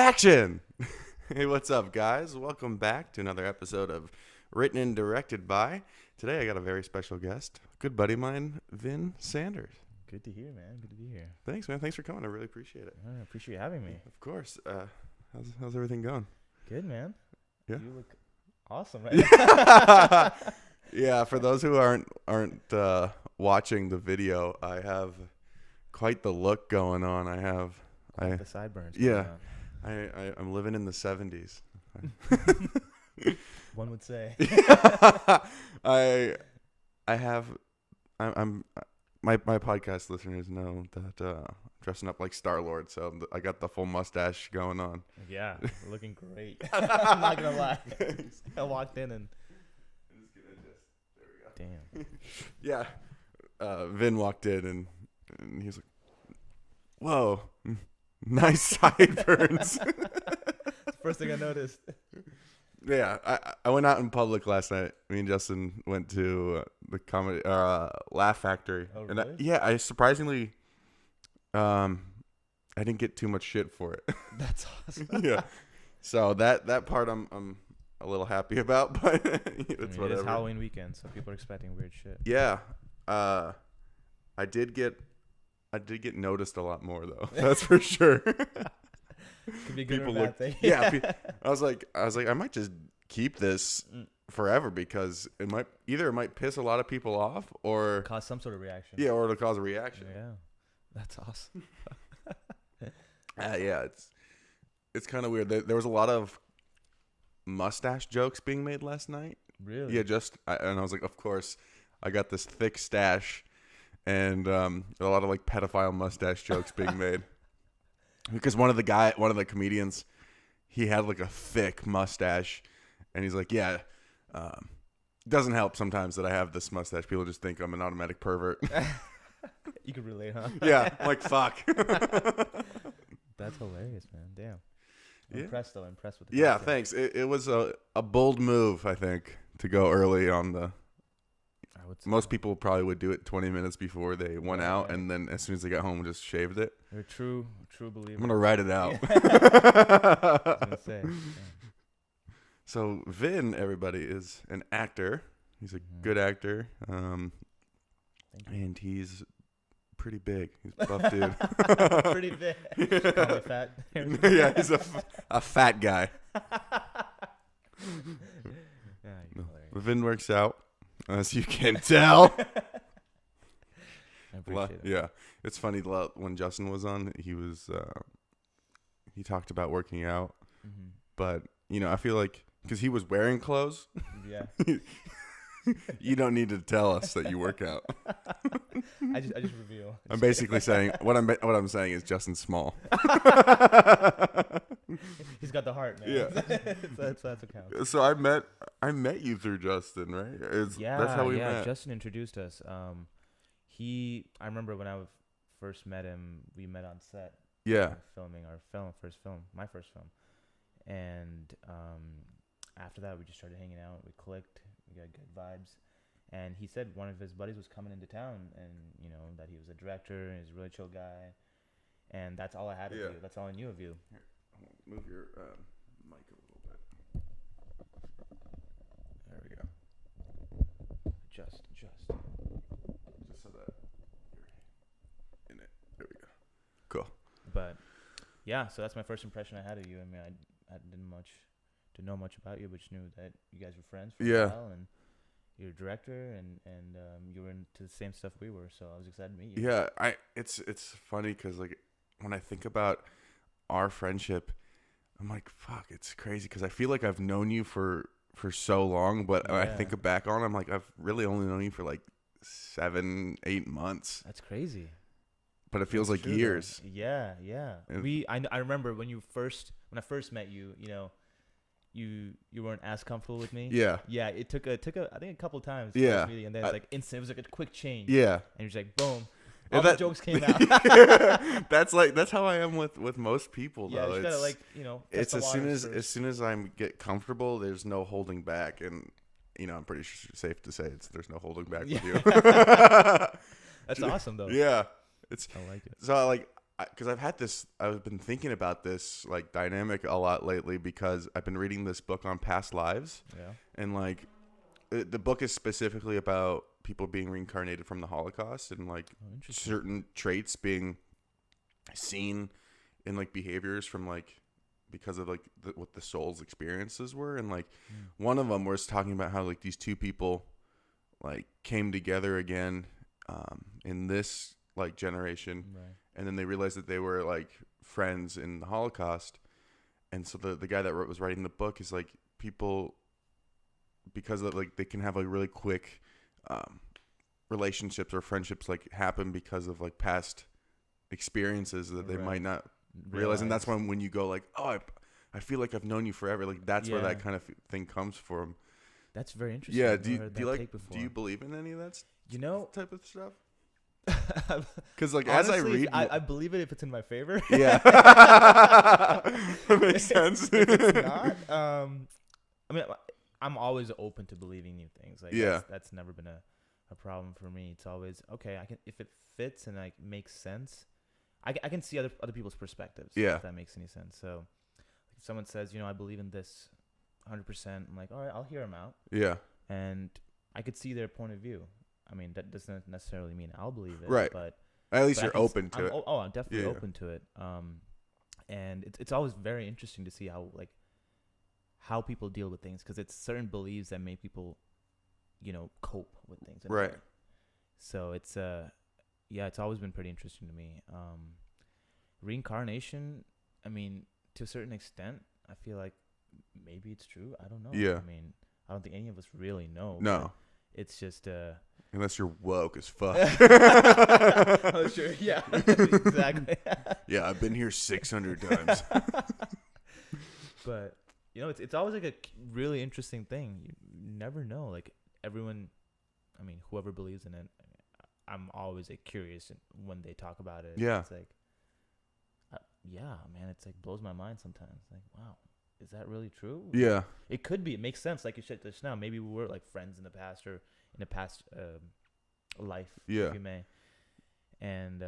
Action! Hey, what's up, guys? Welcome back to another episode of Written and Directed by. Today I got a very special guest, good buddy of mine, Vin Sander. Good to hear, man. Good to be here. Thanks, man. Thanks for coming. I really appreciate it. I appreciate having me. Of course. How's everything going? Good, man. Yeah. You look awesome right now. Yeah, for those who aren't watching the video, I have quite the look going on. The sideburns. Yeah. I'm living in the 70s. One would say. My podcast listeners know that I'm dressing up like Star-Lord, so I got the full mustache going on. Yeah, looking great. I'm not gonna lie. I walked in and. There we go. Damn. Yeah. Vin walked in and he was like, "Whoa, nice sideburns." First thing I noticed. Yeah, I went out in public last night. Me and Justin went to the comedy Laugh Factory. Oh, and really? I surprisingly, I didn't get too much shit for it. That's awesome. Yeah, so that part I'm a little happy about, but it's whatever. It is Halloween weekend, so people are expecting weird shit. Yeah, I did get noticed a lot more though. That's for sure. Could be a good People or bad look, thing. yeah. I was like, I might just keep this forever because it might piss a lot of people off or Cause some sort of reaction. yeah, or it'll cause a reaction. Yeah. That's awesome. Yeah, it's kind of weird. There was a lot of mustache jokes being made last night. Really? Yeah, and I was like, of course, I got this thick stash, and a lot of like pedophile mustache jokes being made. Because one of the comedians, he had like a thick mustache, and he's like, yeah, it doesn't help sometimes that I have this mustache. People just think I'm an automatic pervert. You could relate, huh? Yeah, I'm like, fuck. That's hilarious, man. Damn. Yeah. Impressed with the Yeah, content. thanks. It was a bold move, I think, to go early on the. I would say Most people probably would do it 20 minutes before they went out, Right. and then as soon as they got home, just shaved it. You're a true believer. I'm gonna write it out. I was gonna say. Yeah. So Vin, everybody, is an actor. He's a Mhm. good actor, Thank you. and he's pretty big. He's a buff dude. Pretty big. Call me fat. Yeah, he's a fat guy. Yeah, you're hilarious. Vin works out, as you can tell. I appreciate it. Yeah, it's funny. When Justin was on, he talked about working out, Mm-hmm. but I feel like because he was wearing clothes, Yeah. you don't need to tell us that you work out. I just reveal. I'm basically saying what I'm saying is Justin's small. He's got the heart, man. Yeah. that's what counts. So I met you through Justin, right? That's how we met. Justin introduced us. I remember when I first met him, we met on set. Yeah. Filming my first film, and after that we just started hanging out. We clicked. We got good vibes, and he said one of his buddies was coming into town, and that he was a director and he's a really chill guy, and that's all I had of Yeah. you. That's all I knew of you. Move your mic a little bit. There we go. Just. Just so that you're in it. There we go. Cool. But yeah, so that's my first impression I had of you. I mean, I didn't know much about you, but just knew that you guys were friends for Yeah. a while, and you're a director, and you were into the same stuff we were. So I was excited to meet you. Yeah, it's funny because like when I think about our friendship, I'm like, fuck, it's crazy because I feel like I've known you for so long, but when I Yeah. think back on, I'm like, I've really only known you for like 7-8 months, That's crazy. but it feels That's like true, though. years. Yeah. And- I remember when I first met you. You weren't as comfortable with me. Yeah, Yeah. It took I think a couple times. Yeah. First meeting, and then it's like instant. It was like a quick change. yeah. And you're just like, boom. And All the jokes came out. that's how I am with most people Yeah, though. you gotta test It's the as soon waters as first. soon as I get comfortable, there's no holding back, and I'm pretty safe to say there's no holding back with you. That's awesome though. Yeah, it's I like it. so because I've been thinking about this like dynamic a lot lately because I've been reading this book on past lives. Yeah. And like the book is specifically about people being reincarnated from the Holocaust and like certain traits being seen in like behaviors from like because of like what the soul's experiences were. And like one of them was talking about how like these two people like came together again in this like generation, Right. and then they realized that they were like friends in the Holocaust. And so the guy that was writing the book is like people, because of like they can have like really quick relationships or friendships like happen because of like past experiences that they might not realize. And that's when you go like, oh, I feel like I've known you forever. Like that's where that kind of thing comes from. That's very interesting. Yeah. Do you believe in any of that? Type of stuff? Because like honestly, as I read, I believe it if it's in my favor. Yeah. That makes sense. If it's not, I mean, I'm always open to believing new things. Like that's never been a problem for me. It's always okay. I can, if it fits and like makes sense, I can see other people's perspectives. Yeah. If that makes any sense. So if someone says, I believe in this 100%, I'm like, all right, I'll hear them out. Yeah. And I could see their point of view. I mean, that doesn't necessarily mean I'll believe it. Right. But at least you're open to it. I'm definitely open to it. And it's always very interesting to see how people deal with things, because it's certain beliefs that make people, cope with things. Right. So it's it's always been pretty interesting to me. Reincarnation, I mean, to a certain extent, I feel like maybe it's true. I don't know. Yeah. I mean, I don't think any of us really know. No. It's just unless you're woke as fuck. Oh, sure. Yeah. Exactly. Yeah, I've been here 600 times. But it's always like a really interesting thing. You never know. Like everyone, I mean, whoever believes in it, I'm always like curious when they talk about it. Yeah. It's like, yeah, man. It's like blows my mind sometimes. Like, wow, is that really true? Yeah. It could be. It makes sense. Like you said just now. Maybe we were like friends in the past or in a past life. Yeah. If you may. And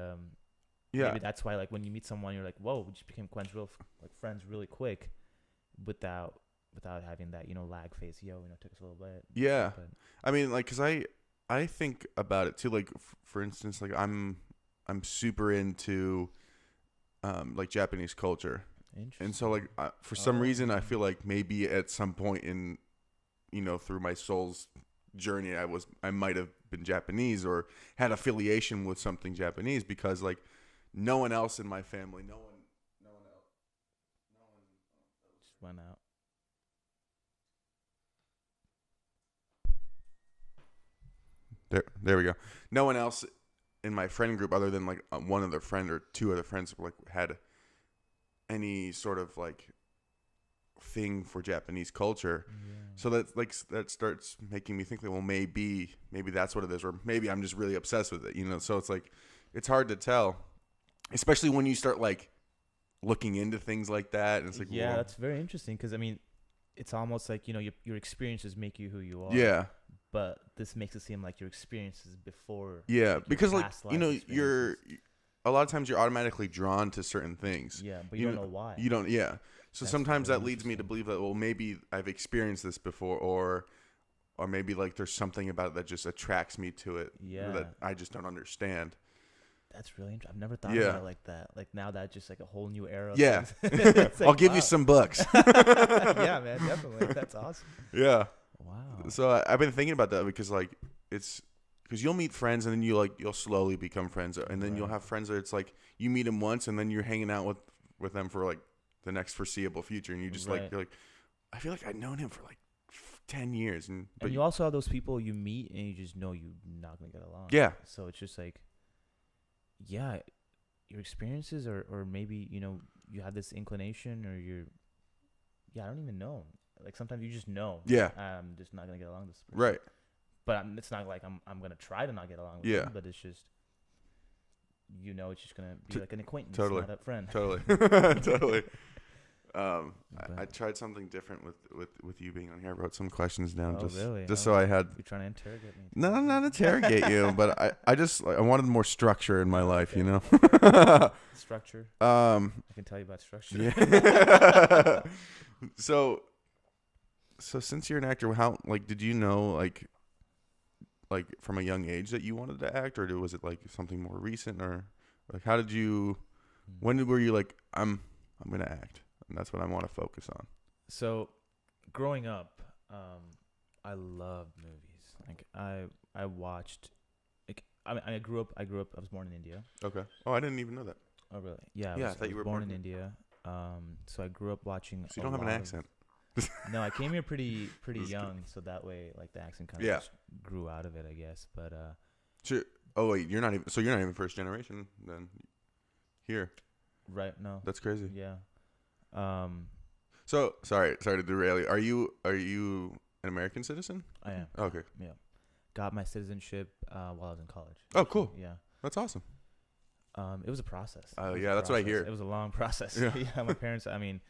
yeah. maybe that's why, like, when you meet someone, you're like, whoa, we just became friends really quick, without having that lag phase. It took us a little bit. Yeah. But, I mean, like, cause I think about it too. Like, for instance, like I'm super into like Japanese culture. And so like for some reason I feel like maybe at some point in through my soul's journey I might have been Japanese or had affiliation with something Japanese, because like no one else in my family, no one just went out. There we go. No one else in my friend group other than like one other friend or two other friends like had any sort of like thing for Japanese culture. Yeah. So that starts making me think that, well, maybe that's what it is, or maybe I'm just really obsessed with it, so it's like it's hard to tell, especially when you start like looking into things like that, and it's like, yeah, that's very interesting, because I mean it's almost like your experiences make you who you are. Yeah. But this makes it seem like your experiences before. Yeah, like because like you're a lot of times you're automatically drawn to certain things. Yeah, but you don't know why. You don't. Yeah. So That's sometimes really that leads me to believe that, well, maybe I've experienced this before, or maybe like there's something about it that just attracts me to it. Yeah. That I just don't understand. That's really interesting. I've never thought about it like that. Like now that's just like a whole new era. Yeah. Like, I'll give you some books. Yeah, man, definitely. That's awesome. Yeah. Wow. So I've been thinking about that, because like because you'll meet friends and then you'll slowly become friends, and then you'll have friends that it's like you meet them once and then you're hanging out with them for like the next foreseeable future, and you just like you're like, I feel like I've known him for like 10 years, but you also have those people you meet and you just know you're not gonna get along. Yeah. So it's just like, yeah, your experiences, or maybe you have this inclination, or I don't even know. Like sometimes you just know. Yeah. I'm just not gonna get along with this person. Right. But it's not like I'm gonna try to not get along with them. But it's just it's just gonna be like an acquaintance, totally. not a friend. Totally. Totally. I tried something different with you being on here. I wrote some questions down Really? just so I had. You're trying to interrogate me? No, not interrogate you, but I wanted more structure in my life, you know. Structure. I can tell you about structure. Yeah. So since you're an actor, how did you know from a young age that you wanted to act, or was it like something more recent, or like how did you? When were you like I'm gonna act, and that's what I want to focus on? So, growing up, I loved movies. Like I watched. Like I grew up. I was born in India. Okay. Oh, I didn't even know that. Oh really? Yeah. I thought you were born in India. So I grew up watching. So you don't have an accent. No, I came here pretty young, so that way like the accent kind of just grew out of it, I guess. But Sure. Oh wait, you're not even first generation then. Here. Right. No. That's crazy. Yeah. So sorry to derail you. Are you an American citizen? I am. Okay. Yeah. Got my citizenship while I was in college. Oh, cool. Yeah. That's awesome. It was a process. Oh yeah, that's what I hear. It was a long process. Yeah. My parents. I mean,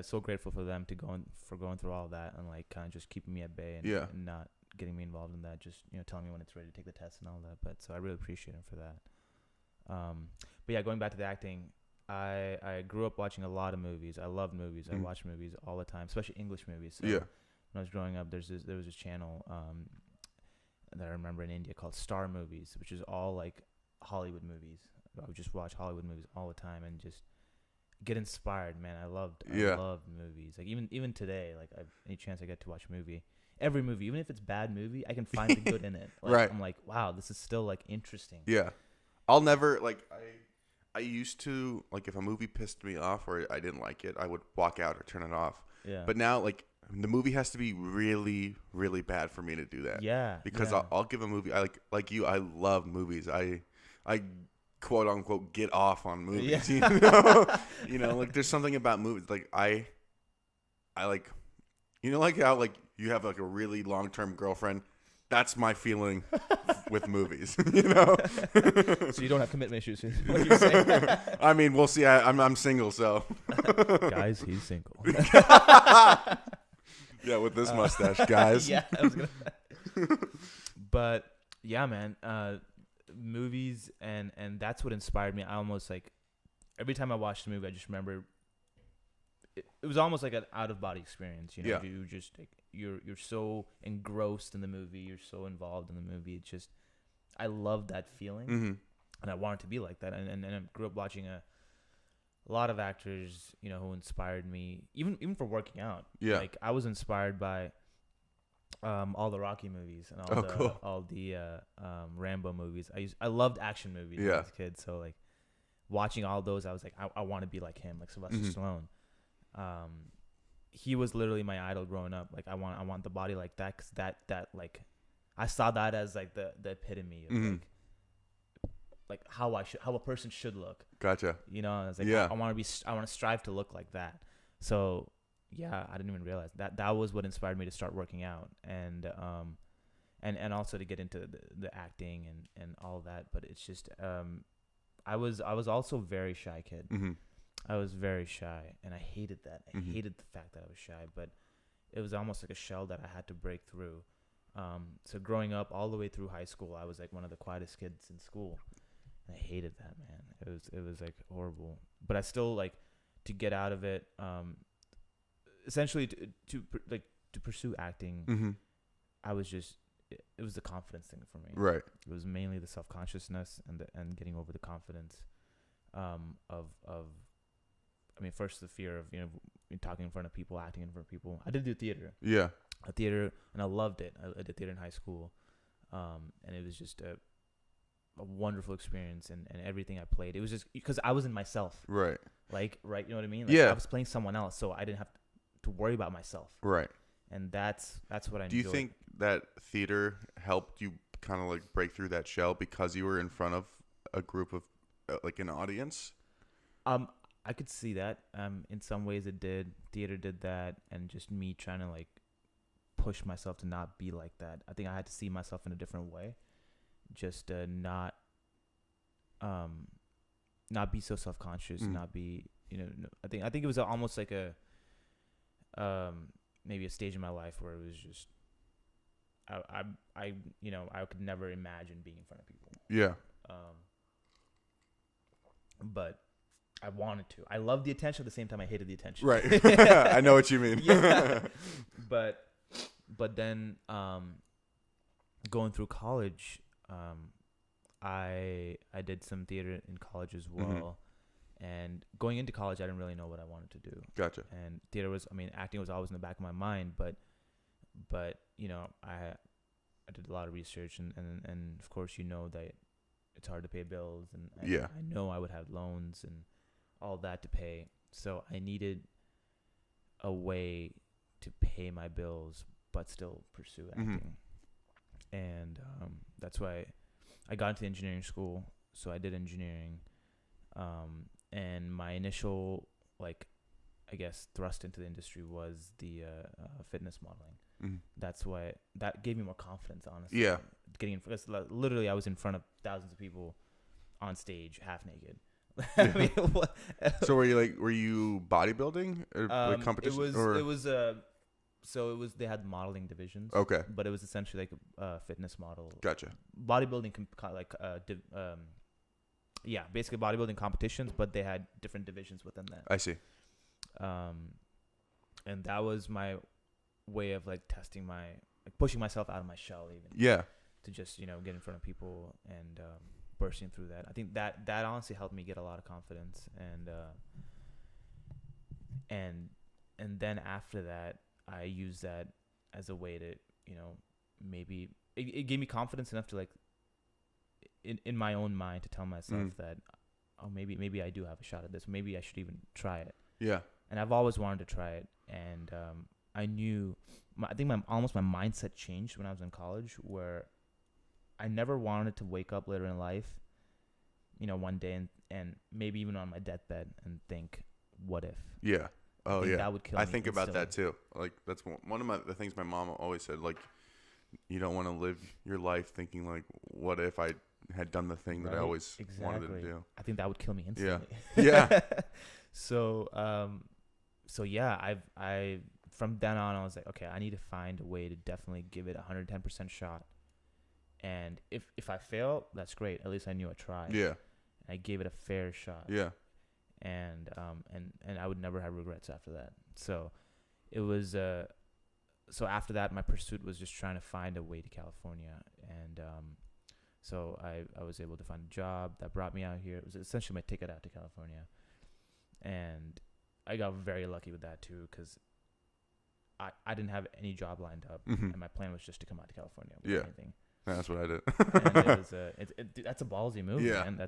so grateful for them for going through all that and like kind of just keeping me at bay and not getting me involved in that. Just telling me when it's ready to take the test and all that. But so I really appreciate them for that. But yeah, going back to the acting, I grew up watching a lot of movies. I love movies. I watch movies all the time, especially English movies. So when I was growing up, there was this channel that I remember in India called Star Movies, which is all like Hollywood movies. I would just watch Hollywood movies all the time and just get inspired, man. I loved movies. Like even today, like any chance I get to watch a movie, every movie, even if it's a bad movie, I can find the good in it. Like, right. I'm like, wow, this is still like interesting. Yeah. I'll never I used to if a movie pissed me off or I didn't like it, I would walk out or turn it off. Yeah. But now the movie has to be really, really bad for me to do that. Yeah. Because I'll give a movie. I love movies. I quote unquote get off on movies. Yeah. There's something about movies. I like how you have a really long term girlfriend. That's my feeling with movies. So you don't have commitment issues. What you're saying? I mean, we'll see. I'm single, so. Guys, he's single. Yeah, with this mustache, guys. Yeah, I was gonna. But yeah, man, movies and that's what inspired me. I almost every time I watched a movie, I just remember it was almost like an out of body experience. Yeah. You just you're so engrossed in the movie, you're so involved in the movie. It's just I love that feeling, and I wanted to be like that. And I grew up watching a lot of actors, who inspired me, even for working out. Yeah. I was inspired by all the Rocky movies and all the Rambo movies. I loved action movies as a kid. So watching all those, I was like, I want to be like him, like Sylvester Stallone. He was literally my idol growing up. I want the body like that, because that I saw that as the epitome of how a person should look. Gotcha. I was like, I want to strive to look like that. So yeah, I didn't even realize that was what inspired me to start working out and also to get into the acting and all that. But it's just I was also a very shy kid. I was very shy, and I hated that. I hated the fact that I was shy, but it was almost like a shell that I had to break through. So growing up all the way through high school, I was one of the quietest kids in school. And I hated that, man. It was horrible. But I still to get out of it. Essentially, to pursue acting, I was just it was the confidence thing for me. Right. It was mainly the self-consciousness and getting over the confidence of I mean, first the fear of talking in front of people, acting in front of people. I did do theater. Yeah. A theater, and I loved it. I did theater in high school, and it was just a wonderful experience. And everything I played, it was just because I was in myself. Right. Right. You know what I mean? Yeah. I was playing someone else, so I didn't have to worry about myself. Right. And that's what I enjoyed. Do you think that theater helped you kind of break through that shell because you were in front of a group of an audience? I could see that. In some ways it did. Theater did that, and just me trying to push myself to not be like that. I think I had to see myself in a different way. Just not be so self-conscious, not be I think it was almost like a maybe a stage in my life where it was just I could never imagine being in front of people. Yeah. But I wanted to. I loved the attention. At the same time, I hated the attention. Right. I know what you mean. Yeah. But then going through college, I did some theater in college as well. Mm-hmm. And going into college, I didn't really know what I wanted to do. Gotcha. And acting was always in the back of my mind, but I did a lot of research and of course that it's hard to pay bills and yeah. I know I would have loans and all that to pay. So I needed a way to pay my bills but still pursue acting. Mm-hmm. And that's why I got into engineering school. So I did engineering. And my initial, thrust into the industry was the fitness modeling. Mm-hmm. That's why that gave me more confidence, honestly. Yeah. Because literally I was in front of thousands of people on stage, half naked. Yeah. I mean, so were you bodybuilding or competition? They had modeling divisions. Okay. But it was essentially like a fitness model. Gotcha. Bodybuilding, basically bodybuilding competitions, but they had different divisions within that. I see. And that was my way of testing pushing myself out of my shell, even. Yeah. To just get in front of people and bursting through that. I think that honestly helped me get a lot of confidence, and then after that, I used that as a way to maybe it gave me confidence enough to in my own mind to tell myself that maybe I do have a shot at this. Maybe I should even try it. Yeah. And I've always wanted to try it, and I knew. I think my mindset changed when I was in college, where I never wanted to wake up later in life, one day and maybe even on my deathbed and think, what if? Yeah. Oh yeah. That would kill me. I think about that too. That's one of the things my mom always said. You don't want to live your life thinking what if I had done the thing that I always wanted to do. I think that would kill me instantly. Yeah. Yeah. So yeah, I from then on I was like, okay, I need to find a way to definitely give it 110% shot. And if I fail, that's great. At least I knew I tried. Yeah. And I gave it a fair shot. Yeah. And I would never have regrets after that. So it was so after that, my pursuit was just trying to find a way to California. And so I was able to find a job that brought me out here. It was essentially my ticket out to California. And I got very lucky with that too, because I didn't have any job lined up, and my plan was just to come out to California with anything. That's what I did. And that's a ballsy move, man.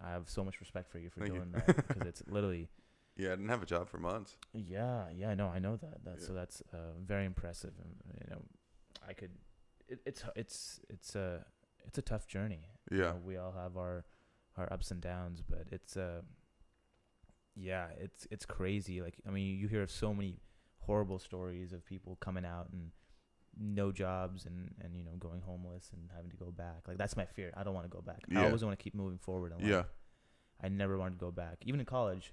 I have so much respect for you for doing that, because it's literally. Yeah, I didn't have a job for months. Yeah, no, I know that. So that's very impressive, and I could. It's a tough journey. Yeah, we all have our ups and downs, but it's it's crazy. You hear of so many horrible stories of people coming out and no jobs and going homeless and having to go back. That's my fear. I don't want to go back. I always want to keep moving forward in life. Yeah. I never wanted to go back. Even in college,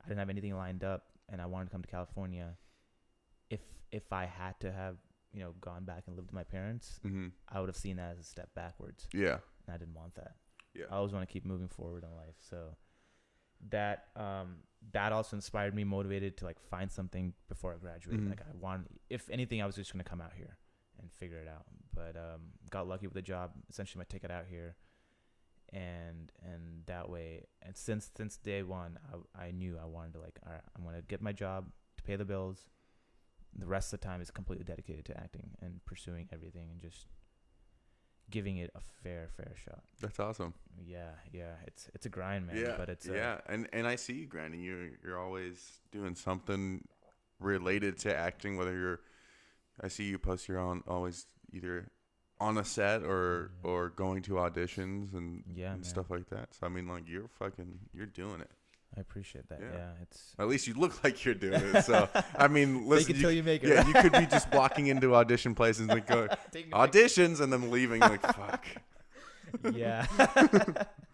I didn't have anything lined up, and I wanted to come to California. If I had to have gone back and lived with my parents, I would have seen that as a step backwards. Yeah. And I didn't want that. Yeah. I always want to keep moving forward in life. So that also inspired me, motivated to find something before I graduated. I wanted, if anything, I was just going to come out here and figure it out. But got lucky with the job, essentially my ticket out here, and that way. And since day one, I knew I wanted to all right, I'm going to get my job to pay the bills. The rest of the time is completely dedicated to acting and pursuing everything and just giving it a fair shot. That's awesome. Yeah, it's a grind, man. Yeah, but it's and I see you grinding. You're always doing something related to acting. I see you post your own always either on a set or going to auditions and stuff like that. So I mean, you're doing it. I appreciate that. Yeah, it's at least you look like you're doing it. So I mean, listen, fake it till you make it. Yeah, you could be just walking into audition places and go auditions and then leaving fuck. Yeah.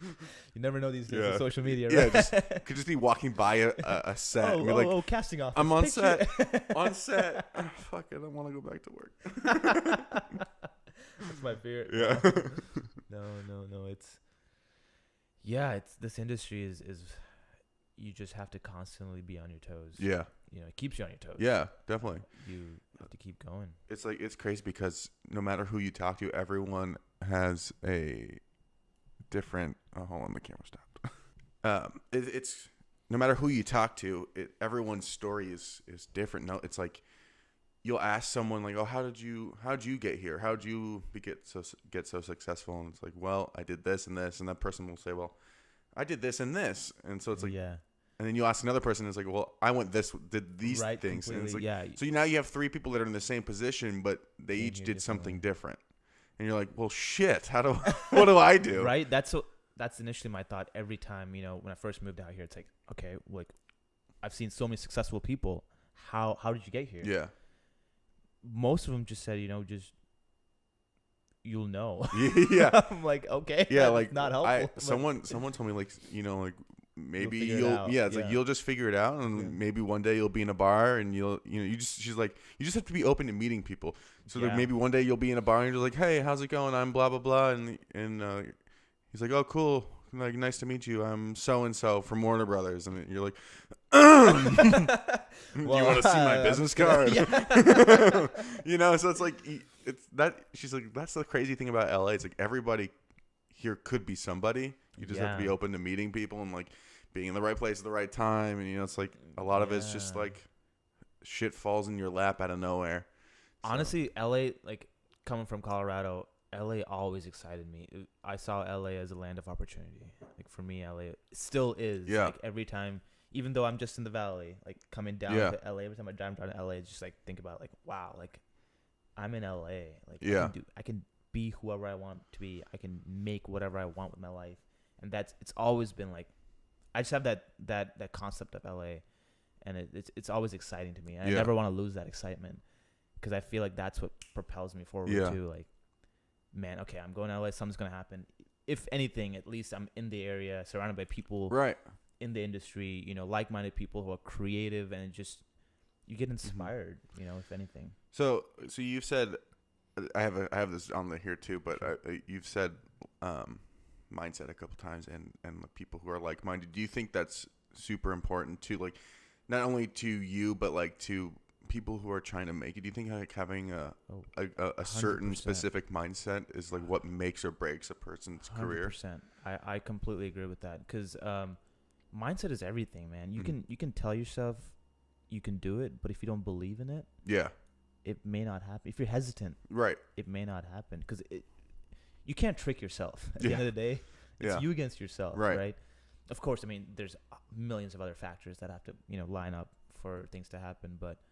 You never know these days Yeah. with social media, Yeah, right? could just be walking by a set and be like, casting office. I'm on picture. set. On set. Oh, fuck, I don't want to go back to work. That's my fear. Yeah. No. It's this industry is you just have to constantly be on your toes. Yeah. You know, it keeps you on your toes. Yeah, definitely. You have to keep going. It's like, it's crazy because no matter who you talk to, everyone has a different. Oh, hold on, the camera stopped. It's no matter who you talk to, everyone's story is different. No, it's like you'll ask someone like, "Oh, how'd you get here? How'd you get so successful?" And it's like, "Well, I did this and this," and that person will say, "Well, I did this and this," and so it's like, yeah. And then you ask another person, and it's like, "Well, I did these Right, things," and it's like, completely, yeah. so now you have three people that are in the same position, but they Came each here did something differently. different, and you're like, "Well, shit, what do I do?" Right? That's initially my thought every time, you know, when I first moved out here. It's like, okay, like I've seen so many successful people. How did you get here? Yeah. Most of them just said, you know, just you'll know. Yeah. I'm like, okay. Yeah, that's like not helpful. but someone told me like, you know, like maybe figure it you'll out. it's Yeah. like you'll just figure it out, and Yeah. maybe one day you'll be in a bar and she's like, you just have to be open to meeting people. So like Yeah. maybe one day you'll be in a bar and you're like, "Hey, how's it going? I'm blah blah blah," and he's like, "Oh, cool. Like, nice to meet you. I'm so and so from Warner Brothers," and you're like, "Do you want to see my business card?" You know, so it's like it's that. She's like, that's the crazy thing about LA. It's like everybody here could be somebody. You just have to be Yeah. open to meeting people and like being in the right place at the right time. And you know, it's like a lot of it's just Yeah. like shit falls in your lap out of nowhere. So, Honestly, LA, like coming from Colorado, LA always excited me. I saw LA as a land of opportunity. Like for me, LA still is. Yeah. Like every time, even though I'm just in the valley, like coming down Yeah. to LA, every time I drive down to LA, it's just like think about like, wow, like I'm in LA. Like Yeah. I can be whoever I want to be. I can make whatever I want with my life. And it's always been like, I just have that concept of LA, and it's always exciting to me. And I never want to lose that excitement, because I feel like that's what propels me forward too. Like, man, okay, I'm going to LA. Something's gonna happen. If anything, at least I'm in the area, surrounded by people right. in the industry. You know, like-minded people who are creative, and you get inspired. You know, if anything. So you've said, I have this on the here too, but you've said mindset a couple times, and the people who are like-minded. Do you think that's super important to, like, not only to you but like to people who are trying to make it? Do you think like having a certain 100%. specific mindset is like what makes or breaks a person's career? 100%. I completely agree with that, because mindset is everything, man. You can tell yourself you can do it, but if you don't believe in it, Yeah. it may not happen. If you're hesitant, Right. it may not happen, because you can't trick yourself. At the end of the day, it's you against yourself, right? Of course, I mean, there's millions of other factors that have to, you know, line up for things to happen, but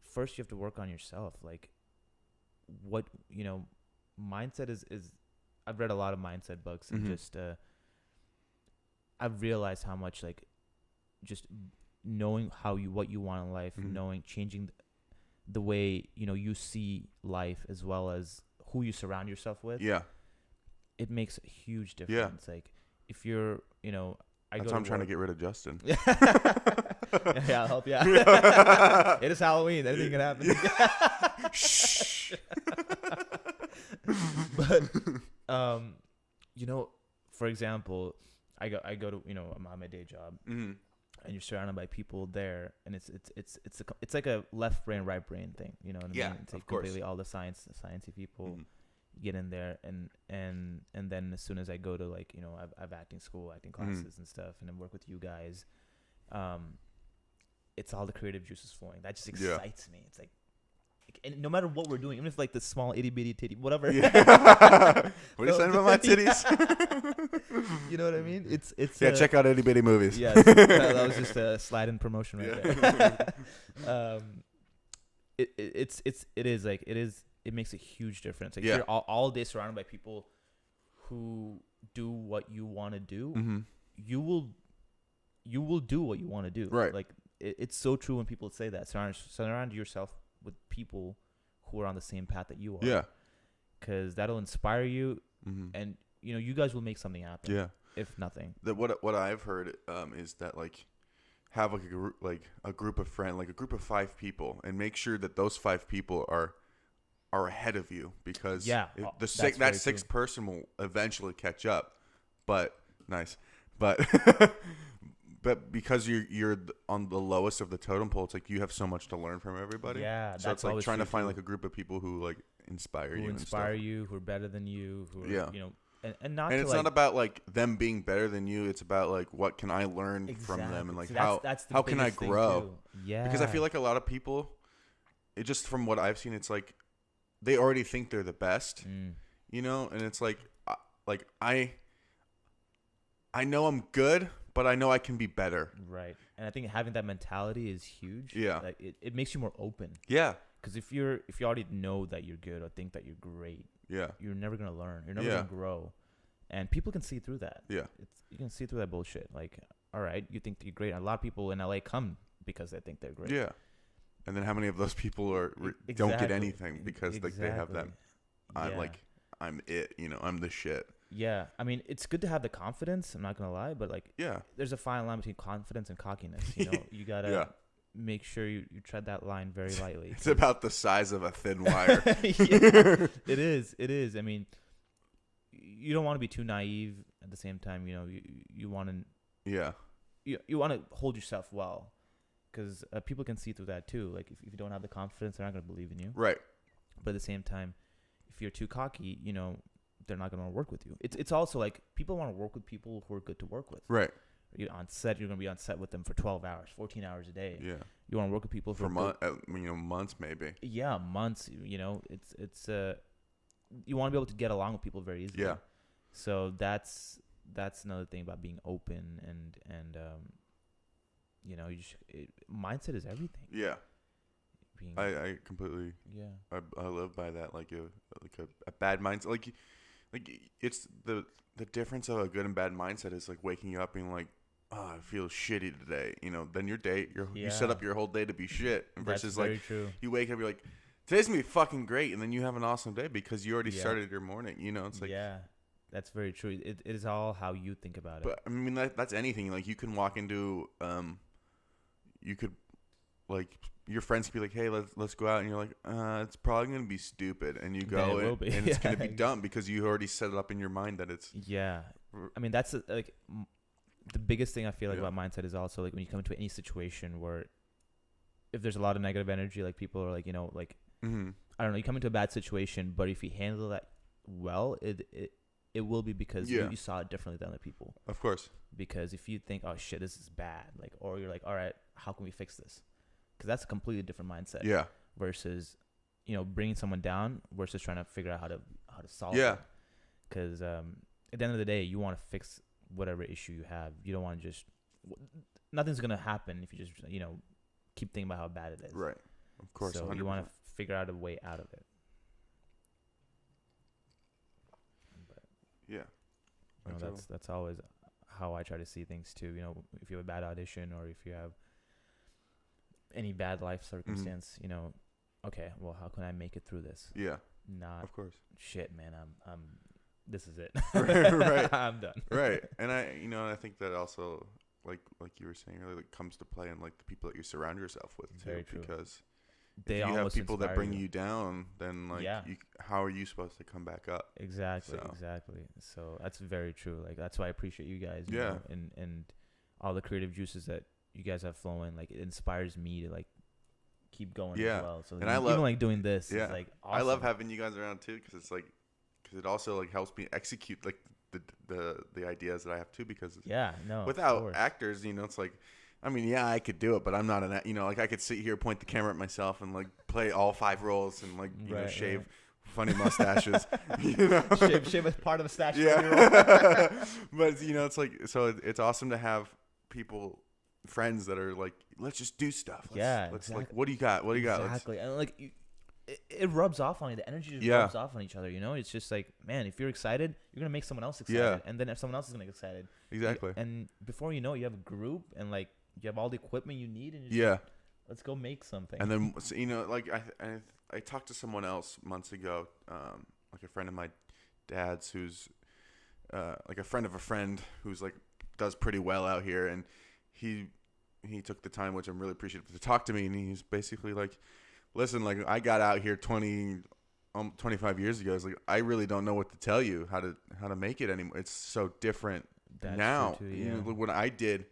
first you have to work on yourself. Like, what, you know, mindset is I've read a lot of mindset books, and just I've realized how much, like, just knowing what you want in life, changing the way, you know, you see life, as well as who you surround yourself with. Yeah. It makes a huge difference. Like, if you're, you know, That's why I'm trying to get rid of Justin. yeah, I'll help you out. It is Halloween. Anything can happen. Shh. But you know, for example, I go to, you know, I'm on my day job, and you're surrounded by people there, and it's like a left brain, right brain thing. You know what I mean? It's like of course. completely all the sciencey people. Get in there, and then as soon as I go to, like, you know, I've acting school, acting classes and stuff, and then work with you guys, it's all the creative juices flowing. That just excites me. It's like, and no matter what we're doing, even if like the small itty bitty titty, whatever. What are you saying about my titties? You know what I mean? It's check out itty bitty movies. Yes, that was just a slide in promotion right there. It makes a huge difference. Like, if you're all day surrounded by people who do what you want to do, you will do what you want to do. Right. Like, it's so true when people say that. Surround yourself with people who are on the same path that you are. Yeah. Because that'll inspire you, and you guys will make something happen. Yeah. If nothing. What I've heard is that like have like a group of friends, like a group of 5 people, and make sure that those 5 people are ahead of you, because that sixth person will eventually catch up. But but but because you're on the lowest of the totem pole, it's like you have so much to learn from everybody. Yeah, so it's like trying to find like a group of people who like inspire you, who are better than you, who are, and it's not about like them being better than you. It's about like what can I learn from them, and like how can I grow? Yeah, because I feel like a lot of people, it just from what I've seen, it's like they already think they're the best, and it's like I know I'm good, but I know I can be better. Right, and I think having that mentality is huge. Yeah, like it makes you more open. Yeah, because if you already know that you're good or think that you're great, you're never gonna learn. You're never gonna grow, and people can see through that. Yeah, you can see through that bullshit. Like, all right, you think you're great. A lot of people in LA come because they think they're great. Yeah, and then how many of those people don't get anything because they have that? I'm it. I'm the shit. Yeah, I mean, it's good to have the confidence. I'm not gonna lie, but like, there's a fine line between confidence and cockiness. You gotta make sure you tread that line very lightly. It's about the size of a thin wire. It is. I mean, you don't want to be too naive. At the same time, you want to. You want to hold yourself well, because people can see through that too. Like, if you don't have the confidence, they're not gonna believe in you. Right. But at the same time, if you're too cocky, they're not going to want to work with you. It's also like people want to work with people who are good to work with. Right. You're on set. You're going to be on set with them for 12 hours, 14 hours a day. Yeah. You want to work with people for months maybe. Yeah, months. It's you want to be able to get along with people very easily. Yeah. So that's another thing about being open and mindset is everything. Yeah. I completely. Yeah. I live by that. Like a bad mindset. Like it's the difference of a good and bad mindset is like waking up being like, oh, I feel shitty today. Then your day, you set up your whole day to be shit. Versus like true. You wake up, you're like, today's gonna be fucking great, and then you have an awesome day because you already started your morning. It's like that's very true. It is all how you think about it. But I mean that's anything. Like you can walk into you could like. Your friends can be like, "Hey, let's go out," and you're like, "It's probably gonna be stupid," and you go, and it's gonna be dumb because you already set it up in your mind that it's. Yeah, I mean that's like the biggest thing I feel like about mindset is also like when you come into any situation where if there's a lot of negative energy, like people are like, like I don't know, you come into a bad situation, but if you handle that well, it will be because you saw it differently than other people. Of course. Because if you think, "Oh shit, this is bad," like, or you're like, "All right, how can we fix this?" Because that's a completely different mindset. Yeah. Versus, bringing someone down versus trying to figure out how to solve it. Because at the end of the day, you want to fix whatever issue you have. You don't want to just nothing's gonna happen if you just keep thinking about how bad it is. Right. Of course. So 100%. You want to figure out a way out of it. But, that's always how I try to see things too. If you have a bad audition or if you have any bad life circumstance, okay, well, how can I make it through this? Yeah. Not, of course. Shit, man, I'm this is it. Right. I'm done. Right. And I think that also, like you were saying earlier, like comes to play in like the people that you surround yourself with too. Very true. Because they if you have people that bring you down, then like how are you supposed to come back up? Exactly. So that's very true. Like that's why I appreciate you guys. You know, and all the creative juices that you guys have flowing. Like it inspires me to like keep going as well. So and I love even like doing this. Yeah. It's like awesome. I love having you guys around too because it also like helps me execute like the ideas that I have too because without actors, it's like. I mean, I could do it, but I'm not like I could sit here, point the camera at myself, and like play all 5 roles and like shave funny mustaches. Shave a part of a stash. Yeah, but it's like it's awesome to have people, friends that are like, let's just do stuff. Let's exactly. Like, what do you got? What do you got? Exactly, and like it rubs off on you. The energy just rubs off on each other. It's just like, man, if you're excited, you're gonna make someone else excited, and then if someone else is gonna get excited, exactly. And before you know it, you have a group and like. You have all the equipment you need, and just let's go make something. And then like I talked to someone else months ago, like a friend of my dad's who's like a friend of a friend who's like does pretty well out here, and he took the time, which I'm really appreciative, to talk to me, and he's basically like, listen, like I got out here 25 years ago. It's like I really don't know what to tell you how to make it anymore. It's so different now. True too, yeah. You know, what I did,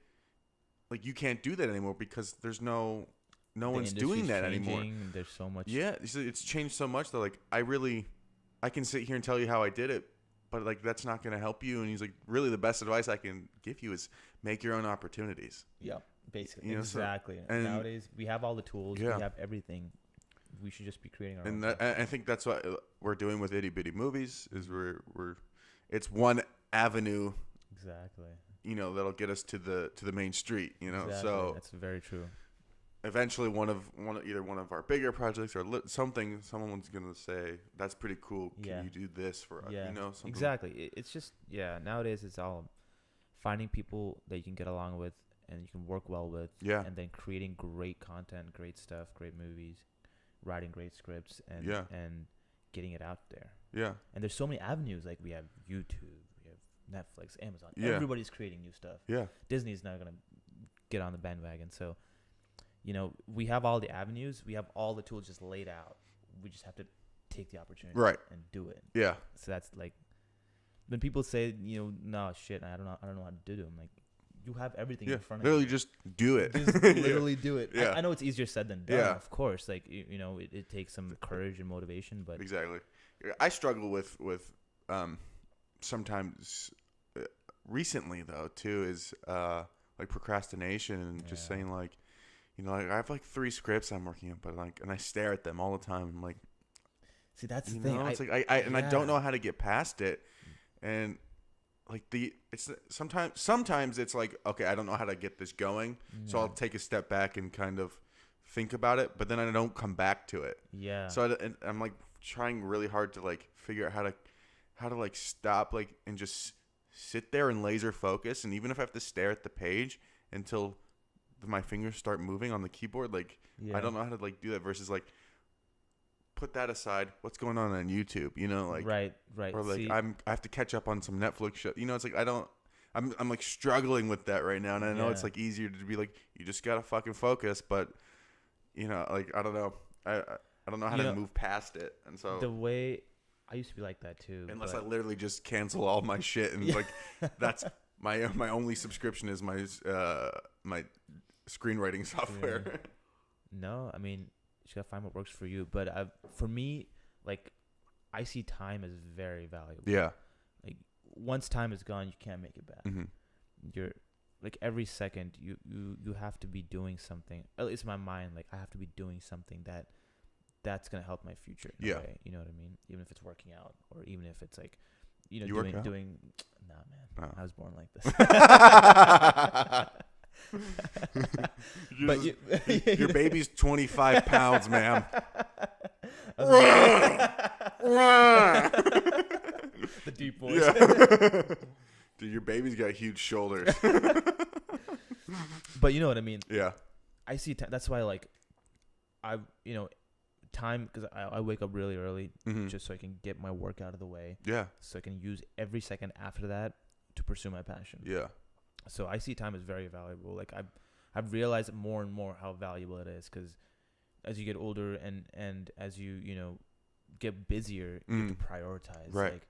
like you can't do that anymore because there's no one's doing that anymore. There's so much. Yeah, it's changed so much that like I can sit here and tell you how I did it, but like that's not going to help you. And he's like, really, the best advice I can give you is make your own opportunities. Yeah, basically, you know, exactly. So, nowadays we have all the tools. Yeah. We have everything. We should just be creating our own. And I think that's what we're doing with Itty Bitty Movies. Is it's one avenue. Exactly. You know, that'll get us to the main street. You know, exactly. So that's very true. Eventually, either one of our bigger projects or someone's gonna say, "That's pretty cool. Can you do this for us?" Yeah. You know, exactly. It's just nowadays it's all finding people that you can get along with and you can work well with. Yeah. And then creating great content, great stuff, great movies, writing great scripts, and getting it out there. Yeah. And there's so many avenues. Like we have YouTube, we have Netflix, Amazon. Yeah. Everybody's creating new stuff. Yeah. Disney's not gonna get on the bandwagon. So, we have all the avenues. We have all the tools just laid out. We just have to take the opportunity and do it. Yeah. So that's like when people say, no shit, I don't know how to do it. I'm like, you have everything in front of you. Literally just do it. Just literally do it. Yeah. I know it's easier said than done, Yeah. of course. Like, it takes some courage and motivation, but exactly. I struggle with sometimes recently though too is like procrastination and just saying like, like I have like 3 scripts I'm working on, but like, and I stare at them all the time. I'm like, see, that's the thing. It's like I don't know how to get past it, and like sometimes it's like, okay, I don't know how to get this going, so I'll take a step back and kind of think about it, but then I don't come back to it. Yeah. So I'm like trying really hard to like figure out how to like stop like and just sit there and laser focus, and even if I have to stare at the page until my fingers start moving on the keyboard, like I don't know how to like do that versus like put that aside. What's going on YouTube? Like right. Or like I have to catch up on some Netflix show. It's like I'm like struggling with that right now, and I know it's like easier to be like you just gotta fucking focus, but like I don't know, I don't know how to move past it, and so the way I used to be like that too. Unless I literally just cancel all my shit and like that's my only subscription is my screenwriting software. Yeah. No, I mean, you gotta find what works for you. But for me, like, I see time as very valuable. Yeah. Like, once time is gone, you can't make it back. Mm-hmm. You're like every second, you have to be doing something. At least in my mind, like I have to be doing something that's gonna help my future. In a way, you know what I mean? Even if it's working out, or even if it's like, doing. Nah, man, I was born like this. But your baby's 25 pounds, ma'am. The deep voice. Yeah. Dude, your baby's got huge shoulders. But you know what I mean? Yeah. I see. That's why, like, time, because I wake up really early just so I can get my work out of the way. Yeah. So I can use every second after that to pursue my passion. Yeah. So I see time as very valuable. Like I've realized more and more how valuable it is, because as you get older and as you get busier, you have to prioritize. Right. Like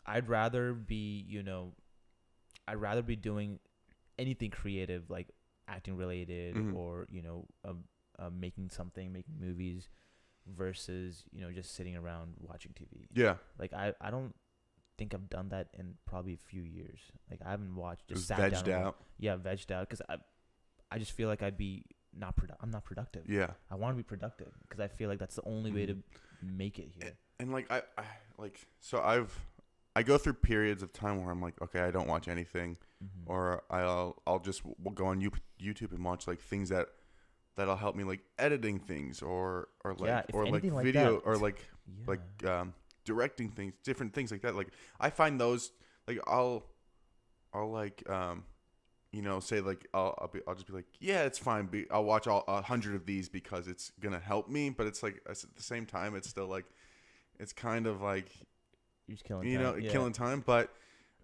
I'd rather be doing anything creative, like acting related or making movies, versus just sitting around watching TV. Yeah. Like I don't think I've done that in probably a few years. Like I haven't watched, just sat vegged down. Yeah, vegged out, because I just feel like I'm not productive. Yeah. I want to be productive because I feel like that's the only way to make it here. And like I go through periods of time where I'm like, okay, I don't watch anything, or we'll go on YouTube and watch like things that'll help me, like editing things or like video or like directing things, different things like that. Like I find those, like I'll like say like I'll just be like, yeah, it's fine. I'll watch all 100 of these because it's gonna help me. But it's like at the same time, it's still like it's kind of like you're just killing time. Killing time. But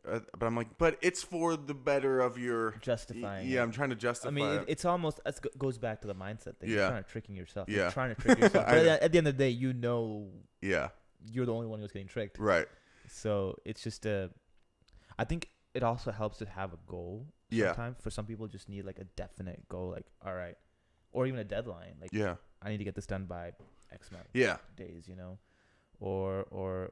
but I'm like, but it's for the better of your justifying. Yeah, I'm trying to justify. I mean, it's almost goes back to the mindset thing. Yeah. You're trying to tricking yourself. Yeah. You're trying to trick yourself. But at the end of the day, you know. Yeah. You're the only one who's getting tricked. Right. So it's just I think it also helps to have a goal. Sometimes for some people, just need like a definite goal, like all right, or even a deadline. Like I need to get this done by X amount of days, you know, or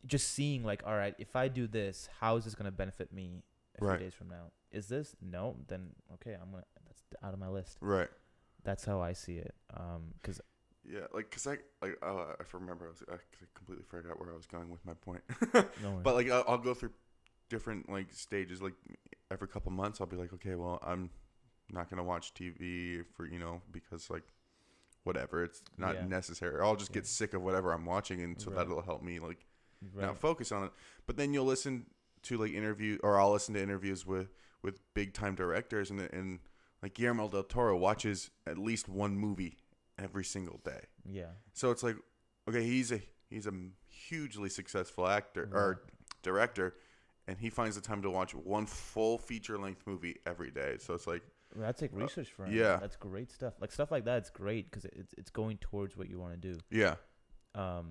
just seeing like all right, if I do this, how is this gonna benefit me a few days from now? Is this no? Then okay, that's out of my list. Right. That's how I see it. Because. Yeah, cause I remember I completely forgot where I was going with my point. No but like I'll go through different like stages. Like every couple months, I'll be like, okay, well, I'm not gonna watch TV for because like whatever, it's not necessary. Or I'll just get sick of whatever I'm watching, and so that'll help me like now focus on it. But then you'll listen to like I'll listen to interviews with big time directors, and like Guillermo del Toro watches at least one movie every single day. Yeah. So it's like, okay, he's a hugely successful actor or director, and he finds the time to watch one full feature length movie every day. So it's like that's like research for him. Yeah. That's great stuff. Like stuff like that, it's great because it's going towards what you want to do. Yeah. I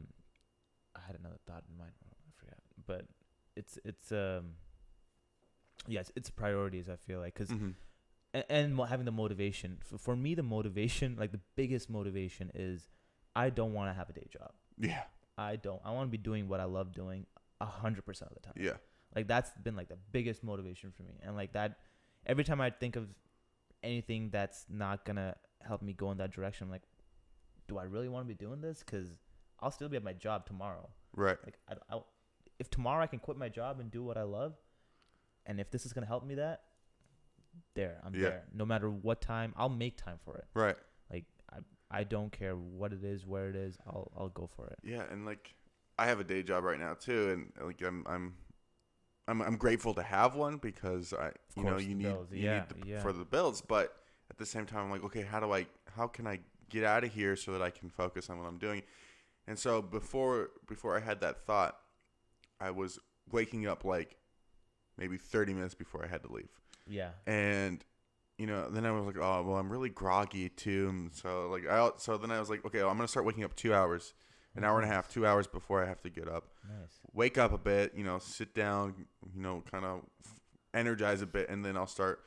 had another thought in mind. I forgot, but it's priorities. I feel like because. Mm-hmm. And having the motivation. For me, the motivation, like the biggest motivation is I don't want to have a day job. Yeah. I want to be doing what I love doing 100% of the time. Yeah. Like that's been like the biggest motivation for me. And like that, every time I think of anything that's not going to help me go in that direction, I'm like, do I really want to be doing this? Because I'll still be at my job tomorrow. Right. Like if tomorrow I can quit my job and do what I love, and if this is going to help me I'm there. No matter what time, I'll make time for it. Right. Like I don't care what it is, where it is. I'll go for it. Yeah, and like I have a day job right now too, and like I'm grateful to have one because you need for the bills, but at the same time I'm like, okay, how can I get out of here so that I can focus on what I'm doing? And so before I had that thought, I was waking up like maybe 30 minutes before I had to leave. Yeah. And then I was like, oh well, I'm really groggy too. And so then I was like, okay, well, I'm gonna start waking up 2 hours, an hour and a half, 2 hours before I have to get up. Nice. Wake up a bit, sit down, kind of energize a bit, and then I'll start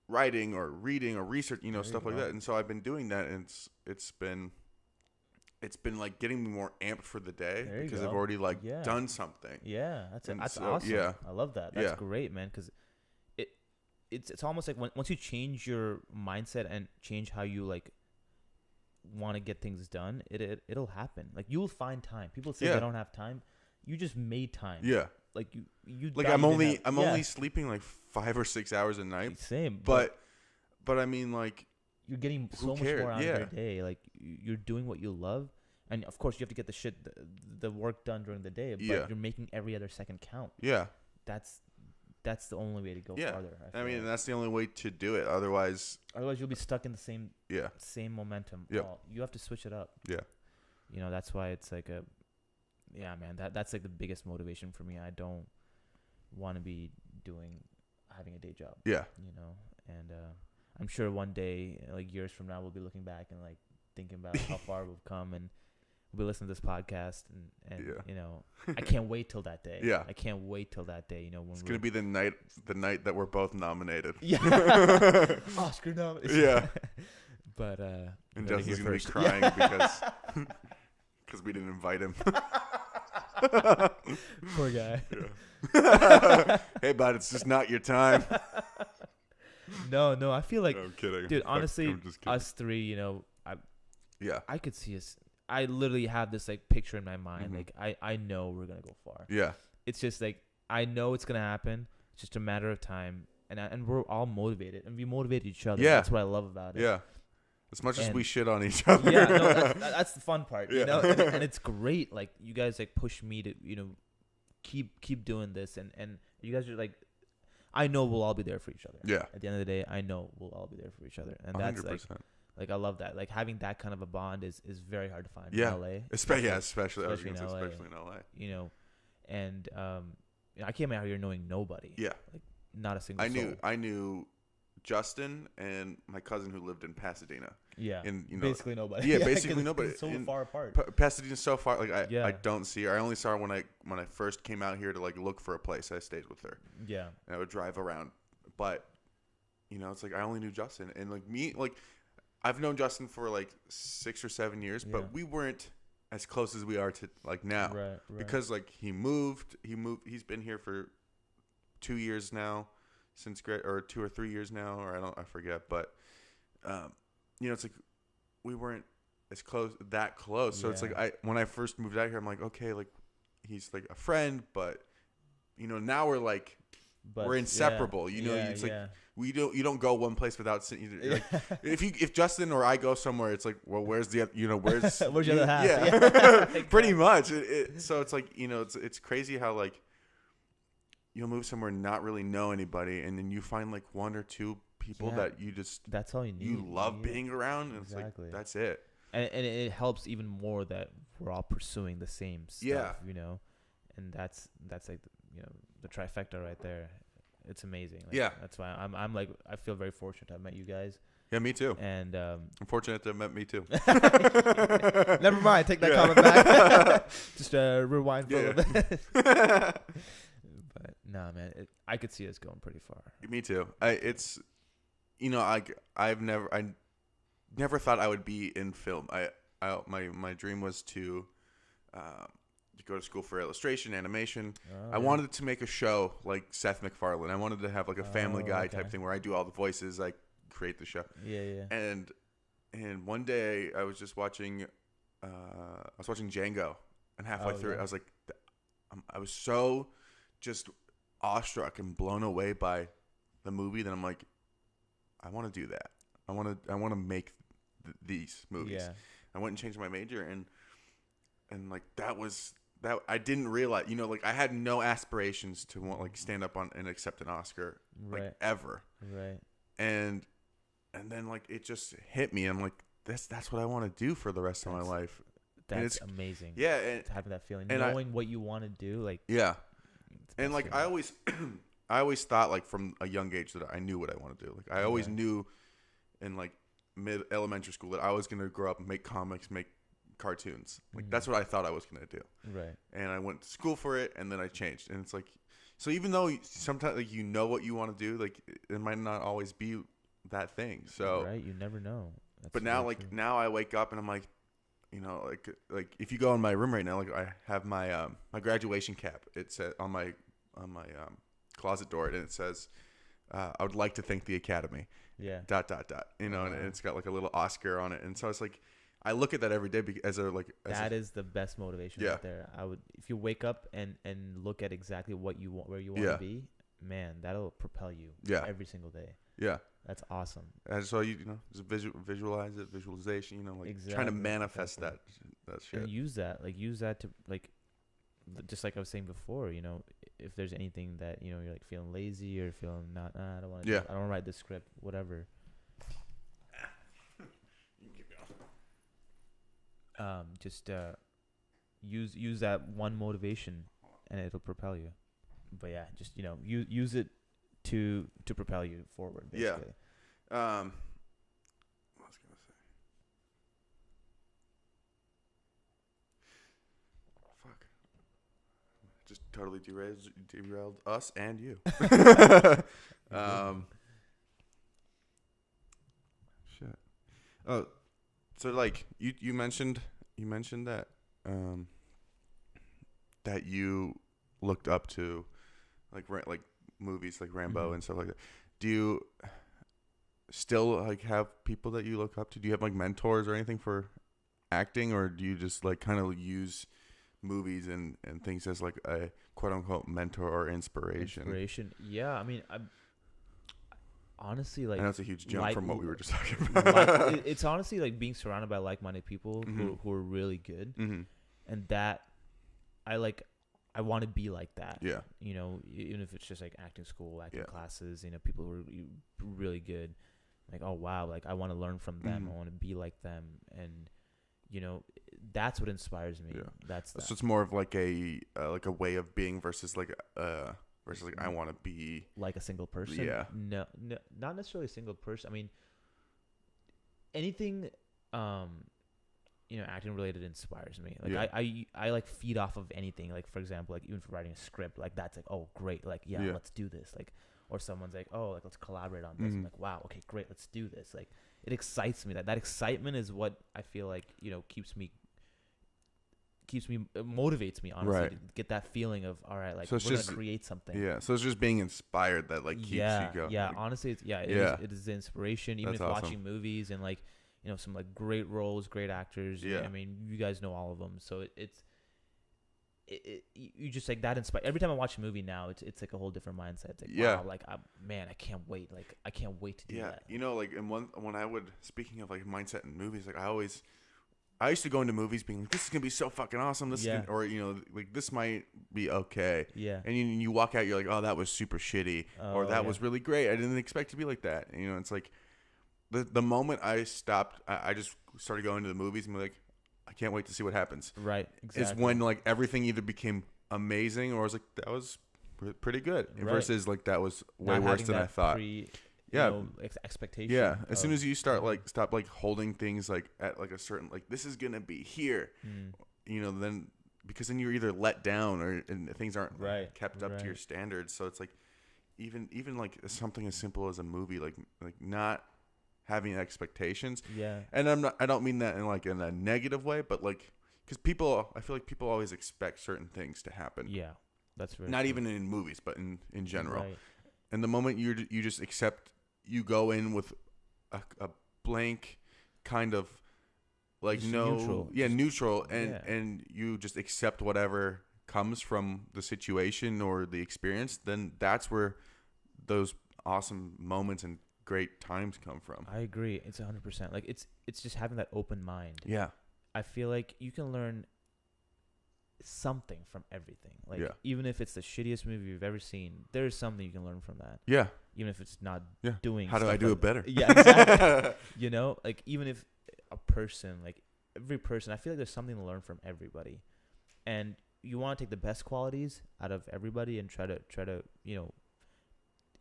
writing or reading or research, stuff like that. And so I've been doing that, and it's been like getting me more amped for the day because I've already done something. Yeah, that's awesome. Yeah, I love that. That's great, man. Because it's almost like once you change your mindset and change how you like want to get things done, it'll happen. Like you'll find time. People say they don't have time. You just made time. Yeah. Like you like I'm only sleeping like 5 or 6 hours a night. Same. But I mean, like, you're getting so much more out of your day. Like you're doing what you love, and of course you have to get the work done during the day. But you're making every other second count. Yeah. That's the only way to go farther. I mean, that's the only way to do it. Otherwise you'll be stuck in the same momentum. Yeah. You have to switch it up. Yeah. That's why it's like man, that's like the biggest motivation for me. I don't want to be having a day job. Yeah. And I'm sure one day, like years from now, we'll be looking back and like thinking about how far we've come, and we'll be listening to this podcast, and I can't wait till that day. Yeah, I can't wait till that day. When it's gonna be the night that we're both nominated. Yeah, Oscar nominated. Yeah, but and Justin's gonna be crying because we didn't invite him. Poor guy. Yeah. Hey, bud, it's just not your time. No, I feel like, no, I'm kidding. Dude, honestly, us three, I could see us. I literally have this like picture in my mind. Mm-hmm. Like I know we're gonna go far. Yeah. It's just like I know it's gonna happen. It's just a matter of time, and we're all motivated, and we motivate each other. Yeah. That's what I love about it. Yeah. As much as we shit on each other. Yeah. No, that's the fun part. Yeah. And it's great. Like you guys like push me to keep doing this, and you guys are like. I know we'll all be there for each other. Yeah. At the end of the day, I know we'll all be there for each other, and that's 100%. Like I love that. Like having that kind of a bond is very hard to find in LA. Especially in LA. And I came out here knowing nobody. Yeah. Like not a single soul. I knew Justin and my cousin who lived in Pasadena. Yeah. And basically nobody. Yeah, basically nobody. It's so far apart. Pasadena's so far. Like I don't see her. I only saw her when I first came out here to like look for a place. I stayed with her. Yeah. And I would drive around, but it's like I only knew Justin, and like me, like I've known Justin for like 6 or 7 years, but we weren't as close as we are to like now. Right. Because like he moved. He's been here for 2 years now, since or 2 or 3 years now, or I forget. But it's like we weren't that close. So it's like when I first moved out here, I'm like, okay, like he's like a friend, but now we're like we're inseparable. It's like you don't go one place without seeing. Like, if Justin or I go somewhere, it's like, well, where's the where's where's the other half? Yeah, pretty much. So it's like it's crazy how like you'll move somewhere and not really know anybody, and then you find like one or two people that you just that's all you need. You love being around, and it's like that's it. And it helps even more that we're all pursuing the same stuff. And that's like the trifecta right there. It's amazing. Like, that's why I'm like I feel very fortunate to have met you guys. Yeah, me too. And I'm fortunate to have met me too. Never mind, take that comment back. Just rewind for a little bit. But nah, man, I could see us going pretty far. Me too. I never thought I would be in film. My dream was to go to school for illustration, animation. I wanted to make a show like Seth MacFarlane. I wanted to have like a Family Guy type thing where I do all the voices, I create the show. Yeah. And one day I was just watching Django, and halfway through it, I was like, I was so just awestruck and blown away by the movie that I'm like, I want to do that. I want to make these movies. Yeah. I went and changed my major, and like that I didn't realize, like I had no aspirations to want like stand up on and accept an Oscar like ever. Right. And then like it just hit me. I'm like, that's what I want to do for the rest of my life. That's amazing. Yeah, and having that feeling, knowing what you want to do, like and like I always thought like from a young age that I knew what I wanted to do. Like I always knew in like elementary school that I was gonna grow up and make comics, make cartoons. Like that's what I thought I was gonna do. Right. And I went to school for it, and then I changed. And it's like, so even though sometimes like what you want to do, like it might not always be that thing. So you never know. That's but now like now I wake up and I'm like, like if you go in my room right now, like I have my my graduation cap. It's on my closet door, and it says, I would like to thank the Academy. Yeah. ... And it's got like a little Oscar on it, and so it's like I look at that every day as is the best motivation right there. I would, if you wake up and look at exactly what you want, where you want to be, man, that'll propel you every single day. Yeah. That's awesome. And so just visualize it, visualization, like trying to manifest that shit. And use that to like, just like I was saying before, if there's anything that, you're like feeling lazy or feeling not, I don't want to, I don't want to write this script, whatever. Just use that one motivation, and it'll propel you. But yeah, just use it to propel you forward. Basically. Yeah. What was I gonna say? Fuck. Just totally derailed us and you. Shit. Oh. So like you mentioned that that you looked up to like movies like Rambo and stuff like that. Do you still like have people that you look up to? Do you have like mentors or anything for acting, or do you just like kind of use movies and things as like a quote unquote mentor or inspiration? Yeah, I mean, honestly, like, and that's a huge jump from what we were just talking about. It's honestly like being surrounded by like-minded people who are really good, and that I want to be like that. Yeah, even if it's just like acting school, acting classes, people who are really good. Like, oh wow, like I want to learn from them. I want to be like them, and you know, that's what inspires me. Yeah. That's that. So it's more of like a way of being versus like I want to be Like a single person. Yeah. No, not necessarily a single person. I mean, anything, acting related inspires me. Like Yeah. I like feed off of anything. Like for example, like even for writing a script, like that's like, oh great, like yeah, let's do this. Like, or someone's like, oh, like let's collaborate on this. I'm like, wow, okay, great, let's do this. Like, it excites me. That excitement is what I feel like, keeps me motivates me, honestly, Right. to get that feeling of, all right, like So it's we're just gonna create something. Yeah. So it's just being inspired that like keeps you going. Yeah, Like, honestly, it Yeah. is the inspiration. Even That's if awesome. watching movies and like, some like great roles, great actors. Yeah. I mean, you guys know all of them, so you just like that inspire. Every time I watch a movie now, it's like a whole different mindset. It's like, Yeah. wow, like I can't wait. Like I can't wait to do Yeah. that. Like when I would, speaking of like mindset in movies, like I used to go into movies being like, this is gonna be so fucking awesome. This is Yeah. or like this might be okay. Yeah. And you walk out, you're like, oh, that was super shitty, or that was really great. I didn't expect it to be like that. And, it's like the moment I stopped, I just started going to the movies and be like, I can't wait to see what happens. Right. Exactly. Is when like everything either became amazing or I was like, that was pretty good, Right. versus like that was way Not worse having than I that thought. Yeah. Expectation. Yeah, as soon of- as you start like stop like holding things like at like a certain like this is gonna be here, then because then you're either let down and things aren't Right. kept up to your standards. So it's like even like something as simple as a movie, like not having expectations. Yeah. And I don't mean that in a negative way, but like because I feel like people always expect certain things to happen. Yeah. That's very Not true. even in movies, but in general. Right. And the moment you just accept, you go in with a blank kind of like Just neutral, neutral, and Yeah. you just accept whatever comes from the situation or the experience. Then that's where those awesome moments and great times come from. I agree. It's 100%. Like it's just having that open mind. Yeah, I feel like you can learn something from everything. Like Yeah. even if it's the shittiest movie you've ever seen, there's something you can learn from that. yeah, Even if it's not yeah. doing. How do I stuff do like it better? Yeah, exactly. Like even if a person, like every person, I feel like there's something to learn from everybody, and you want to take the best qualities out of everybody and try to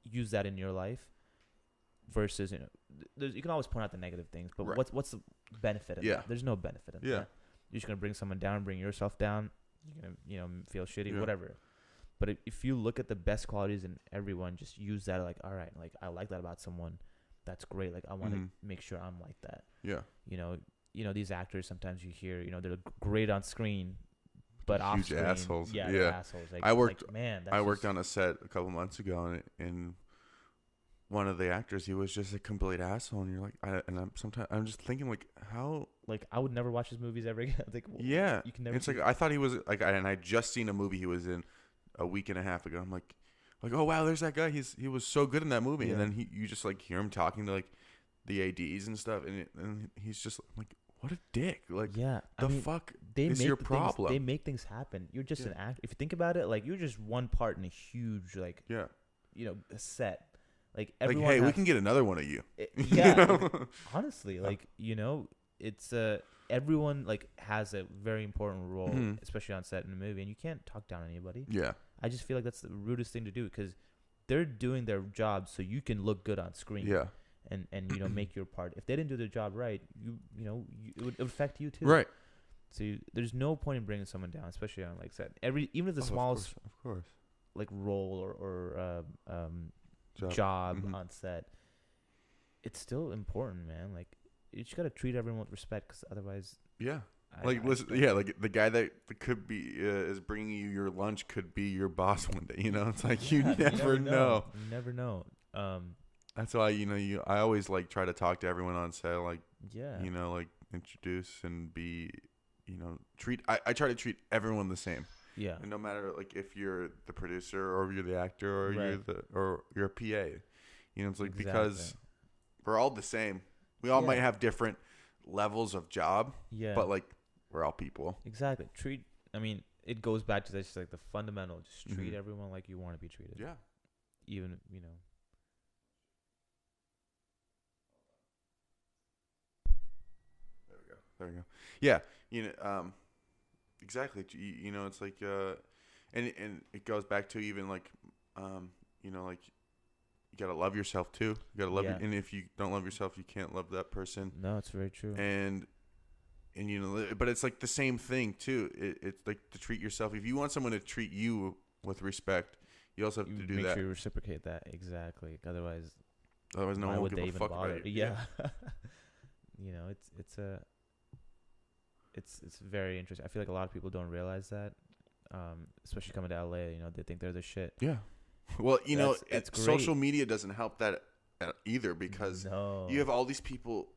use that in your life. Versus you can always point out the negative things, but Right. what's the benefit of Yeah. that? There's no benefit in Yeah. that. You're just gonna bring someone down, bring yourself down. You're gonna feel shitty, Yeah. whatever. But if you look at the best qualities in everyone, just use that. Like, all right, like I like that about someone. That's great. Like I want to make sure I'm like that. Yeah. These actors sometimes you hear, they're great on screen, but off Huge screen, assholes. Yeah, Yeah. they're assholes. Like, I worked- Like, man, that's I worked just- on a set a couple months ago, and one of the actors, he was just a complete asshole, and you're like, I'm just thinking like, how? Like I would never watch his movies ever again. Like, Yeah, you can never. it's like I thought he was like, and I just seen a movie he was in a week and a half ago. I'm like, oh wow, there's that guy. He was so good in that movie, and Yeah. then you just like hear him talking to like the ads and stuff, and he's just like, what a dick. Like, yeah, the fuck they is make your things- problem? They make things happen. You're just Yeah. an actor. If you think about it, like you're just one part in a huge Yeah, a set. Like like everyone. hey, we has- can get another one of you. Yeah, honestly, like it's everyone like has a very important role, Mhm. especially on set in a movie, and you can't talk down anybody. Yeah, I just feel like that's the rudest thing to do because they're doing their job so you can look good on screen. yeah, And make your part. If they didn't do their job right, it would affect you too. right. So there's no point in bringing someone down, especially on like set. Even if the Oh, smallest of course. like role or Job. job Mhm. on set, it's still important, man. Like you just gotta treat everyone with respect, because otherwise, Yeah. I Like, just listen, don't- yeah, like the guy that could be is bringing you your lunch could be your boss one day. It's like you Yeah, never know. You never know. That's why I always like try to talk to everyone on set, like Yeah. like introduce and be, treat. I try to treat everyone the same, Yeah. and no matter like if you're the producer or you're the actor or Right. you're a PA, it's like Exactly. because we're all the same. We all Yeah. might have different levels of job, Yeah. but like we're all people. Exactly. It goes back to this, like the fundamental. Just treat Mhm. everyone like you want to be treated. Yeah. Even There we go. There we go. Yeah, exactly. It's like, and it goes back to even like, like you gotta love yourself too. You gotta love, and if you don't love yourself, you can't love that person. No, it's very true. And but it's like the same thing too. It's like to treat yourself. If you want someone to treat you with respect, you also have to do make that. Sure you reciprocate that. Exactly. Otherwise, no one would give a fuck about you. Yeah. It's very interesting. I feel like a lot of people don't realize that, especially coming to LA. They think they're the shit. Yeah. Well, that's social media doesn't help that either, because you have all these people.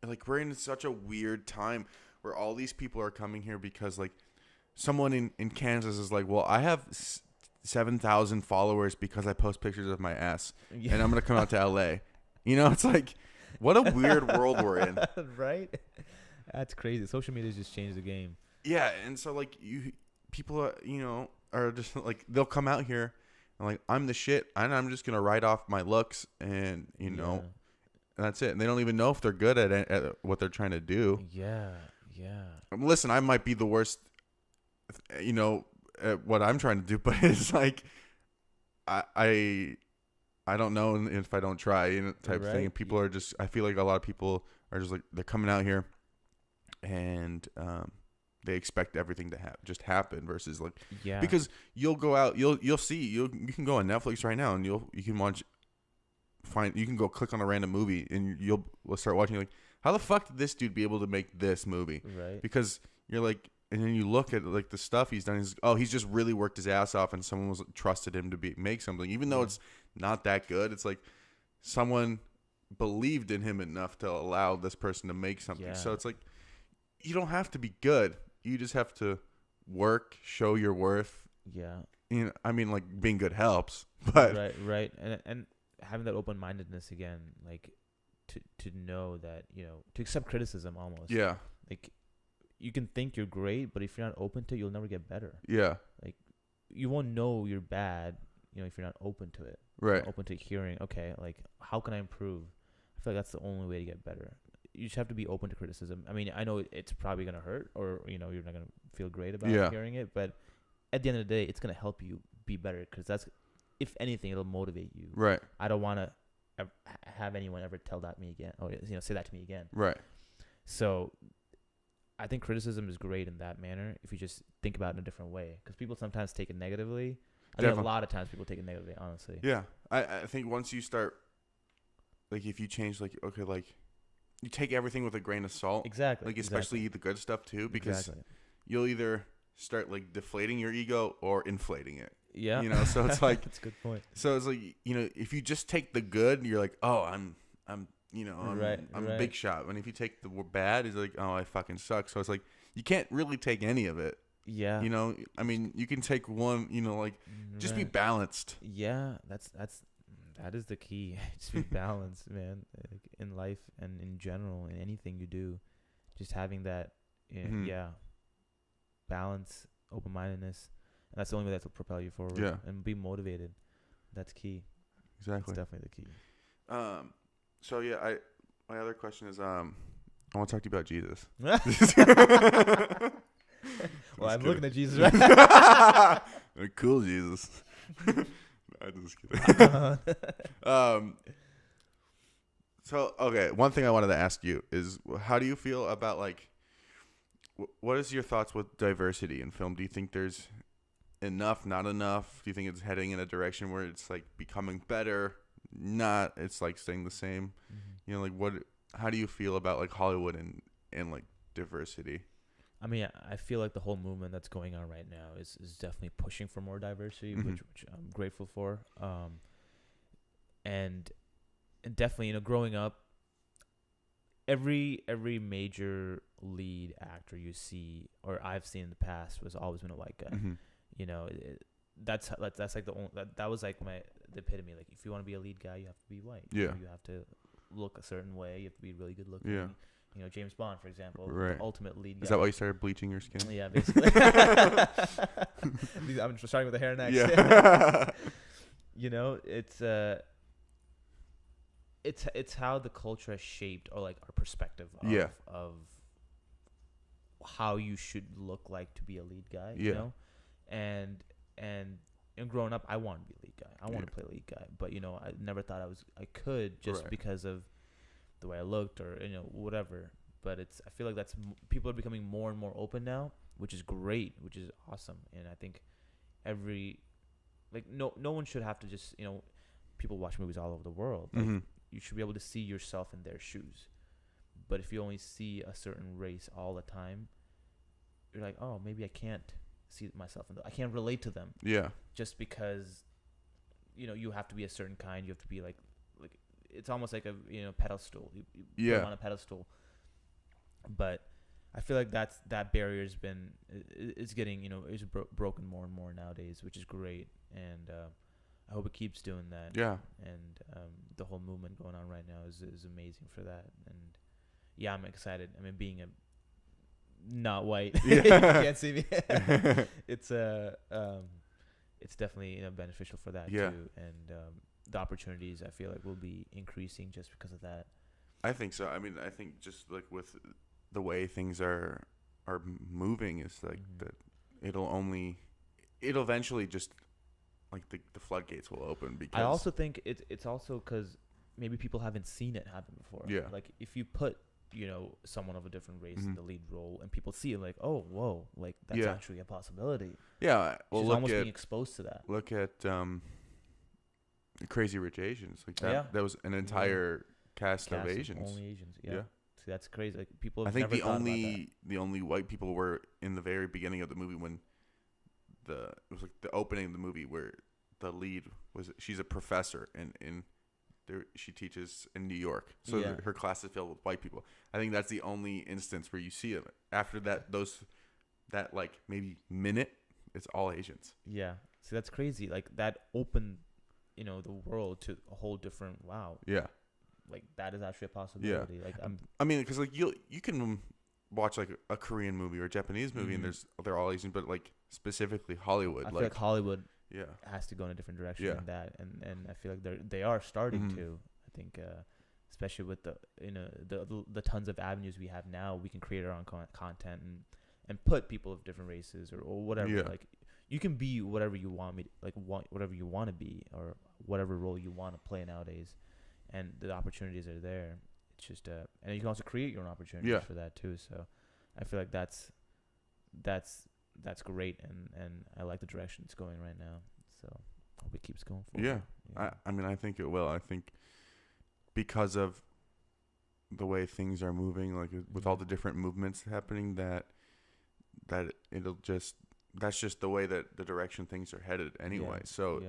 Like, we're in such a weird time where all these people are coming here because, like, someone in Kansas is like, well, I have 7,000 followers because I post pictures of my ass, and I'm gonna come out to LA. It's like, what a weird world we're in. Right? That's crazy. Social media just changed the game. Yeah, and so like people are, are just like, they'll come out here and like, I'm the shit, and I'm just gonna write off my looks, and and that's it. And they don't even know if they're good at what they're trying to do. Yeah. Listen, I might be the worst, at what I'm trying to do, but it's like, I don't know if I don't try, type of thing. And people are just, I feel like a lot of people are just like, they're coming out here and they expect everything to just happen versus like, because you'll go out, you'll see, you can go on Netflix right now and you can you can go click on a random movie and you'll start watching, like, how the fuck did this dude be able to make this movie? Right. Because you're like, and then you look at like the stuff he's done. He's just really worked his ass off, and someone trusted him to make something, even though it's not that good. It's like someone believed in him enough to allow this person to make something. Yeah. So it's like, you don't have to be good. You just have to work, show your worth. Yeah. I mean, like, being good helps, but right, and having that open-mindedness again, like to know that, to accept criticism almost. Yeah. Like, you can think you're great, but if you're not open to it, you'll never get better. Yeah. Like, you won't know you're bad, if you're not open to it. Right. Open to hearing, okay, like, how can I improve? I feel like that's the only way to get better. You just have to be open to criticism. I mean, I know it's probably going to hurt, or, you're not going to feel great about hearing it, but at the end of the day, it's going to help you be better, because that's, if anything, it'll motivate you. Right. I don't want to have anyone ever tell that me again, or, say that to me again. Right. So I think criticism is great in that manner if you just think about it in a different way, because people sometimes take it negatively. I think a lot of times people take it negatively, honestly. Yeah. I think once you start, like, if you change, like, okay, like, you take everything with a grain of salt. Exactly. Like, especially the good stuff too, because you'll either start like deflating your ego or inflating it. Yeah. So it's like, that's a good point. So it's like, if you just take the good, you're like, oh, I'm a big shot. And if you take the bad, it's like, oh, I fucking suck. So it's like, you can't really take any of it. Yeah. I mean, you can take one, like, just be balanced. Yeah. That is the key. Just be balanced, man. Like, in life and in general, in anything you do, just having that, balance, open-mindedness. And that's the only way that will propel you forward. Yeah. And be motivated. That's key. Exactly. That's definitely the key. So yeah, my other question is, I want to talk to you about Jesus. Well, I'm looking at Jesus right now. Cool, Jesus. I'm just kidding. So okay, one thing I wanted to ask you is, how do you feel about, like, what is your thoughts with diversity in film? Do you think there's enough, not enough? Do you think it's heading in a direction where it's like becoming better? Not, it's like staying the same. Like, how do you feel about, like, Hollywood and like diversity? I mean, I feel like the whole movement that's going on right now is definitely pushing for more diversity, which I'm grateful for. And definitely, growing up, every major lead actor you see, or I've seen in the past, was always been a white guy. That's like the only, that was like the epitome. Like, if you want to be a lead guy, you have to be white. Yeah. You have to look a certain way. You have to be really good looking. Yeah. James Bond, for example, right. The ultimate lead guy. Is that why you started bleaching your skin? Yeah, basically. I'm starting with the hair next. Yeah. It's how the culture has shaped, or like our perspective of how you should look like to be a lead guy. Yeah. You know, and growing up, I wanted to be a lead guy. I wanted to play lead guy, but you know, I never thought I could just Right. because of the way I looked or you know whatever. But I feel like people are becoming more and more open now, which is great, which is awesome, and I think no one should have to just you know, people watch movies all over the world. Like, you should be able to see yourself in their shoes. But if you only see a certain race all the time, you're like, oh, maybe I can't see myself I can't relate to them. Yeah. Just because, you know, you have to be a certain kind. You have to be like it's almost like a you know pedestal. You put them on a pedestal. But I feel like that barrier's been is getting you know is broken more and more nowadays, which is great, and I hope it keeps doing that. Yeah. And the whole movement going on right now is amazing for that. And yeah, I'm excited. I mean, being a not white, Yeah. you can't see me. It's definitely you know beneficial for that Yeah. too, and the opportunities I feel like will be increasing just because of that. I think so. I mean, I think just like with the way things are moving is like that it'll eventually just like the floodgates will open because I also think it's also because maybe people haven't seen it happen before. Yeah. Like if you put you know someone of a different race in the lead role and people see it like oh whoa like that's actually a possibility. Yeah. Well, she's almost being exposed to that. Look at Crazy Rich Asians. Like that was an entire cast of Asians. Only Asians. Yeah. See, that's crazy. Like people have I think never thought about that. the only white people were in the very beginning of the movie when it was like the opening of the movie where the lead she's a professor and she teaches in New York, so her class is filled with white people. I think that's the only instance where you see it. After that, that like maybe minute, it's all Asians. Yeah, see that's crazy. Like that opened, you know, the world to a whole different wow. Yeah, like that is actually a possibility. Yeah. Like I mean, because like you can watch like a Korean movie or a Japanese movie and they're all Asian, but like specifically Hollywood. I feel like Hollywood. Yeah. Has to go in a different direction than that, and I feel like they are starting to. I think, especially with the you know the tons of avenues we have now, we can create our own content and put people of different races or whatever. Yeah. Like you can be whatever you want whatever you want to be or whatever role you want to play nowadays, and the opportunities are there. It's just and you can also create your own opportunities for that too. So I feel like that's great, and I like the direction it's going right now. So I hope it keeps going forward. Yeah. I mean, I think it will. I think because of the way things are moving, like with all the different movements happening, that that's just the way that the direction things are headed anyway. So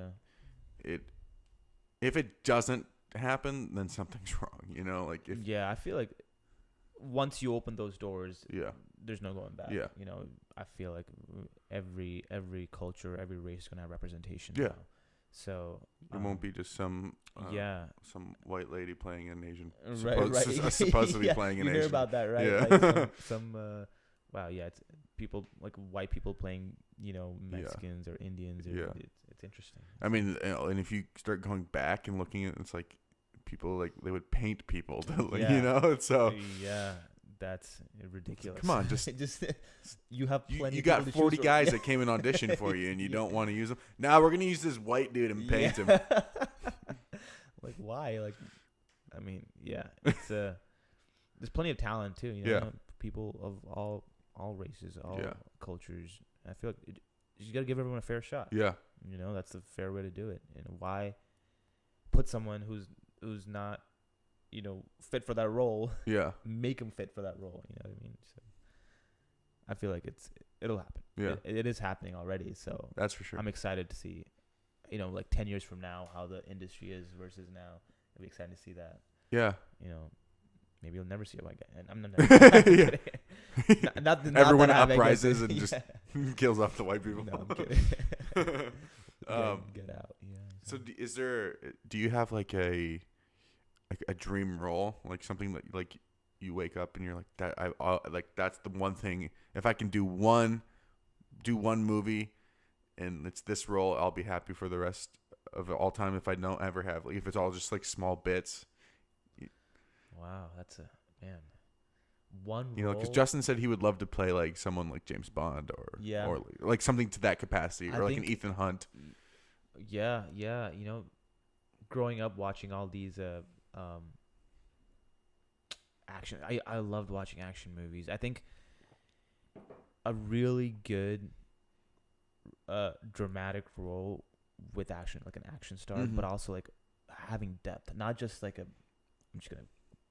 if it doesn't happen, then something's wrong. You know, like I feel like once you open those doors, there's no going back. Yeah. You know, I feel like every culture, every race is gonna have representation. Yeah. Now. So it won't be just some white lady playing an Asian, supposed to be playing an Asian. You hear about that, right? Yeah. Like some it's people like white people playing, you know, Mexicans or Indians. Or it's interesting. I mean, and if you start going back and looking at it, it's like people like they would paint people to, like, you know, so that's ridiculous. Come on, just you have plenty. You got 40 guys that came and auditioned for you, and you don't want to use them. Now we're gonna use this white dude and paint him. Like why? Like, I mean, it's there's plenty of talent too. You know, people of all races, all cultures. I feel like you got to give everyone a fair shot. Yeah, you know, that's the fair way to do it. And why put someone who's not, you know, fit for that role. Yeah. Make them fit for that role. You know what I mean? So I feel like it'll happen. Yeah. It is happening already. So that's for sure. I'm excited to see, you know, like 10 years from now, how the industry is versus now. It'll be exciting to see that. Yeah. You know, maybe you'll never see a white guy. And I'm not. not everyone uprises and just kills off the white people. No, I'm kidding. Get out. Yeah. So do you have like a dream role, like something that like you wake up and you're like that like that's the one thing, if I can do one movie and it's this role, I'll be happy for the rest of all time. If I don't ever have, like, if it's all just like small bits. Wow, that's one You know, because role. Justin said he would love to play like someone like James Bond Yeah. or like something to that capacity, I or like an think- Ethan Hunt. Yeah, yeah. Growing up watching all these action. I loved watching action movies. I think a really good dramatic role with action, like an action star, but Mhm. also like having depth, not just like I'm just gonna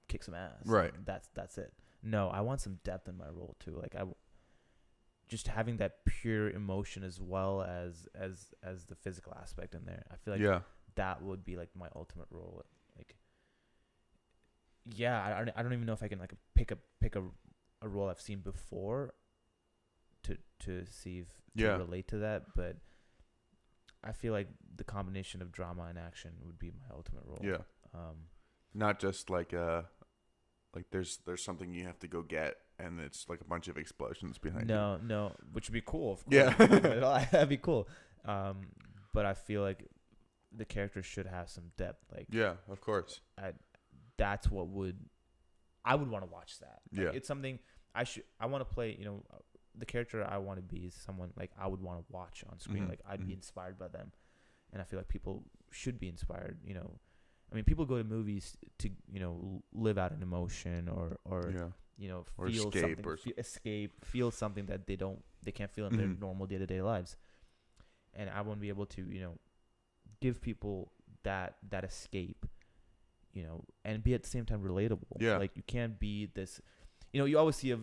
kick some ass. Right. And that's it. No, I want some depth in my role too. Like just having that pure emotion as well as the physical aspect in there. I feel like Yeah. that would be like my ultimate role. Like, yeah, I don't even know if I can like pick a role I've seen before to see if to relate to that, but I feel like the combination of drama and action would be my ultimate role. Yeah. Not just like there's something you have to go get, and it's like a bunch of explosions behind you. No, which would be cool. Of course. Yeah. That'd be cool. But I feel like the characters should have some depth. Like, Yeah, of course. that's what I would want to watch that. Like, Yeah. it's something I want to play. The character I want to be is someone like I would want to watch on screen. Mhm. Like, I'd be inspired by them, and I feel like people should be inspired. I mean, people go to movies to live out an emotion or Yeah. Or feel escape something, feel something that they can't feel in their Mhm. normal day-to-day lives. And I want to be able to give people that escape, and be at the same time relatable. Yeah. Like, you can't be this, you always see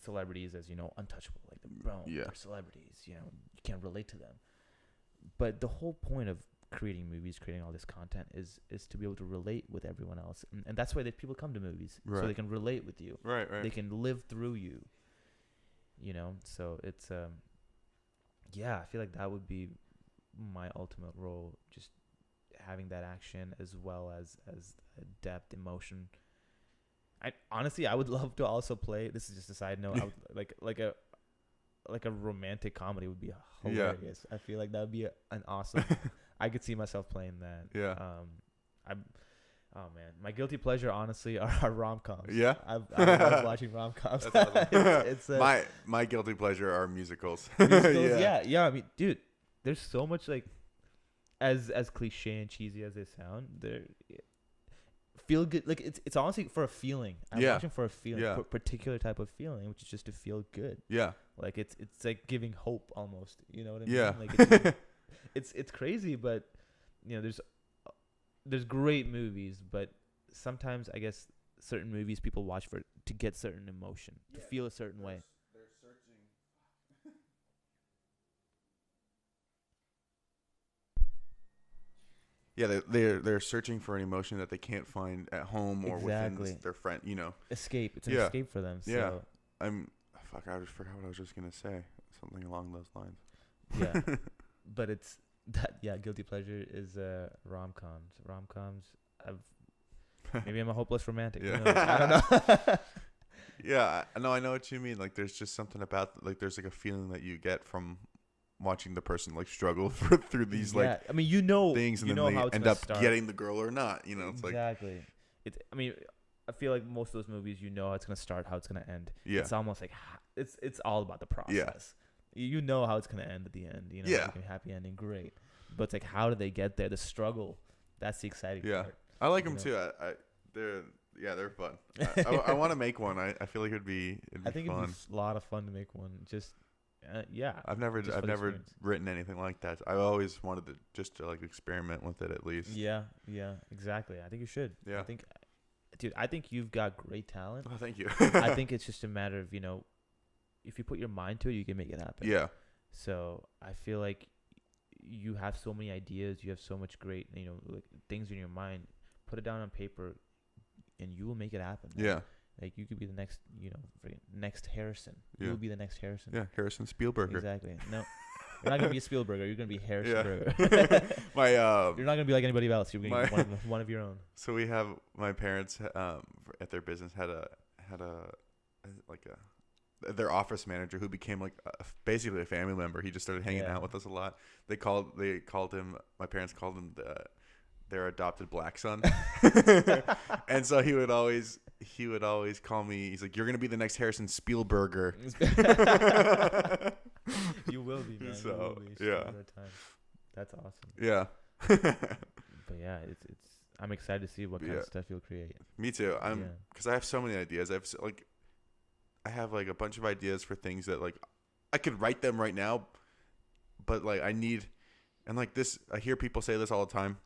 celebrities as untouchable, like Yeah. they're celebrities, you can't relate to them. But the whole point of creating movies, creating all this content is to be able to relate with everyone else, and that's why people come to movies, so Right. they can relate with you. Right. They can live through you. So it's I feel like that would be my ultimate role, just having that action as well as depth, emotion. I would love to also play. This is just a side note. I would, like a romantic comedy would be hilarious. I feel like that would be an awesome. I could see myself playing that. Yeah. Oh man, my guilty pleasure honestly are rom-coms. Yeah. I love watching rom-coms. That's awesome. it's my guilty pleasure are musicals. musicals. Yeah. I mean, dude, there's so much like, as cliche and cheesy as they sound, they're feel good. Like, it's honestly for a feeling. I'm Yeah. watching for a feeling, Yeah. for a particular type of feeling, which is just to feel good. Yeah. Like, it's like giving hope almost. You know what I Yeah. mean? Like, it's crazy, but there's great movies, but sometimes I guess certain movies people watch to get certain emotion, to feel a certain way. They're searching. Yeah, they're searching for an emotion that they can't find at home or Exactly. within their friend. Escape. It's an Yeah. escape for them. So, Yeah. I just forgot what I was just gonna say. Something along those lines. yeah. But it's that. Yeah, guilty pleasure is rom-coms. Maybe I'm a hopeless romantic. Yeah. Who knows? I don't know. Yeah, I know what you mean. Like, there's just something about there's like a feeling that you get from watching the person like struggle through these like I mean, things, and you then know they how it's end gonna up start. getting the girl or not. It's like Exactly. I mean, I feel like most of those movies, how it's gonna start, how it's gonna end. Yeah. It's almost like it's all about the process. You know how it's gonna end at the end. Yeah. Like a happy ending, great. But it's like, how do they get there? The struggle. That's the exciting Yeah. part. I like them too. They're fun. I want to make one. I feel like it'd be I think fun. it'd be a lot of fun to make one. Just I've never just for the experience. written anything like that. I always wanted to like experiment with it at least. Yeah, exactly. I think you should. Yeah. I think you've got great talent. Oh, thank you. I think it's just a matter of, if you put your mind to it, you can make it happen. Yeah. So I feel like you have so many ideas. You have so much great, like, things in your mind. Put it down on paper, and you will make it happen. Yeah. Like, you could be the next, next Harrison. Yeah. You will be the next Harrison. Yeah. Harrison Spielberg. Exactly. No, you're not gonna be a Spielberger. You're gonna be Harrison Yeah. Berger. My You're not gonna be like anybody else. You're gonna be one of your own. So we have my parents at their business had a their office manager who became like basically a family member. He just started hanging Yeah. out with us a lot. They called him. My parents called him their adopted black son. And so he would always he would always call me. He's like, "You're gonna be the next Harrison Spielberger." You will be, man. So, you will be. It's yeah. just a matter of time. That's awesome. Yeah. But yeah, it's. I'm excited to see what kind of stuff you'll create. Me too. Because I have so many ideas. I have like a bunch of ideas for things that like I could write them right now, but like I need, and like this, I hear people say this all the time.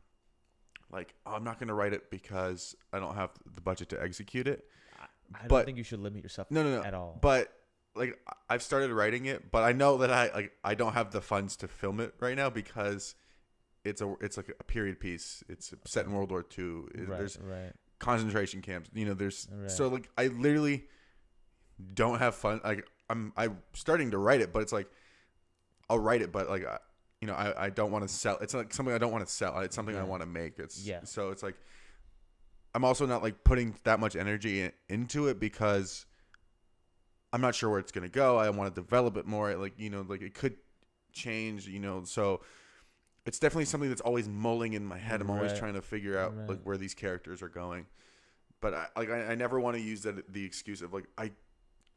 Like, oh, I'm not going to write it because I don't have the budget to execute it. I don't think you should limit yourself no. at all. But like I've started writing it, but I know that I don't have the funds to film it right now because it's like a period piece. It's set in World War II. There's concentration camps. There's so like I literally don't have fun. Like I'm starting to write it, but it's like I'll write it, but like I don't want to sell. It's like something I don't want to sell. It's something I want to make. So it's like I'm also not like putting that much energy into it because I'm not sure where it's gonna go. I want to develop it more. Like like it could change. So it's definitely something that's always mulling in my head. I'm always trying to figure out like where these characters are going. But I never want to use the excuse of like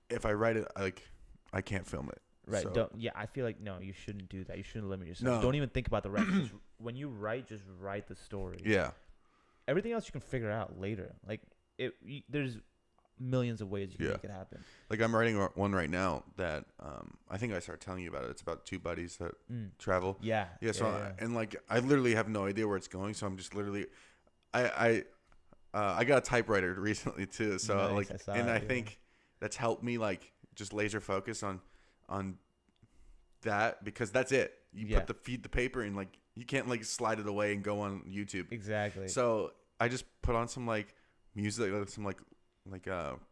if I write it I can't film it. Right. So. I feel like no, you shouldn't do that. You shouldn't limit yourself. No. Don't even think about the rest. When you write, just write the story. Yeah. Everything else you can figure out later. Like there's millions of ways you can make it happen. Like I'm writing one right now that I think I started telling you about it. It's about two buddies that travel. Yeah. Yeah. So and like I literally have no idea where it's going. So I'm just literally, I got a typewriter recently too. So nice, I think that's helped me like just laser focus on that because that's it. You feed the paper and like you can't like slide it away and go on YouTube. Exactly. So I just put on some like music, some like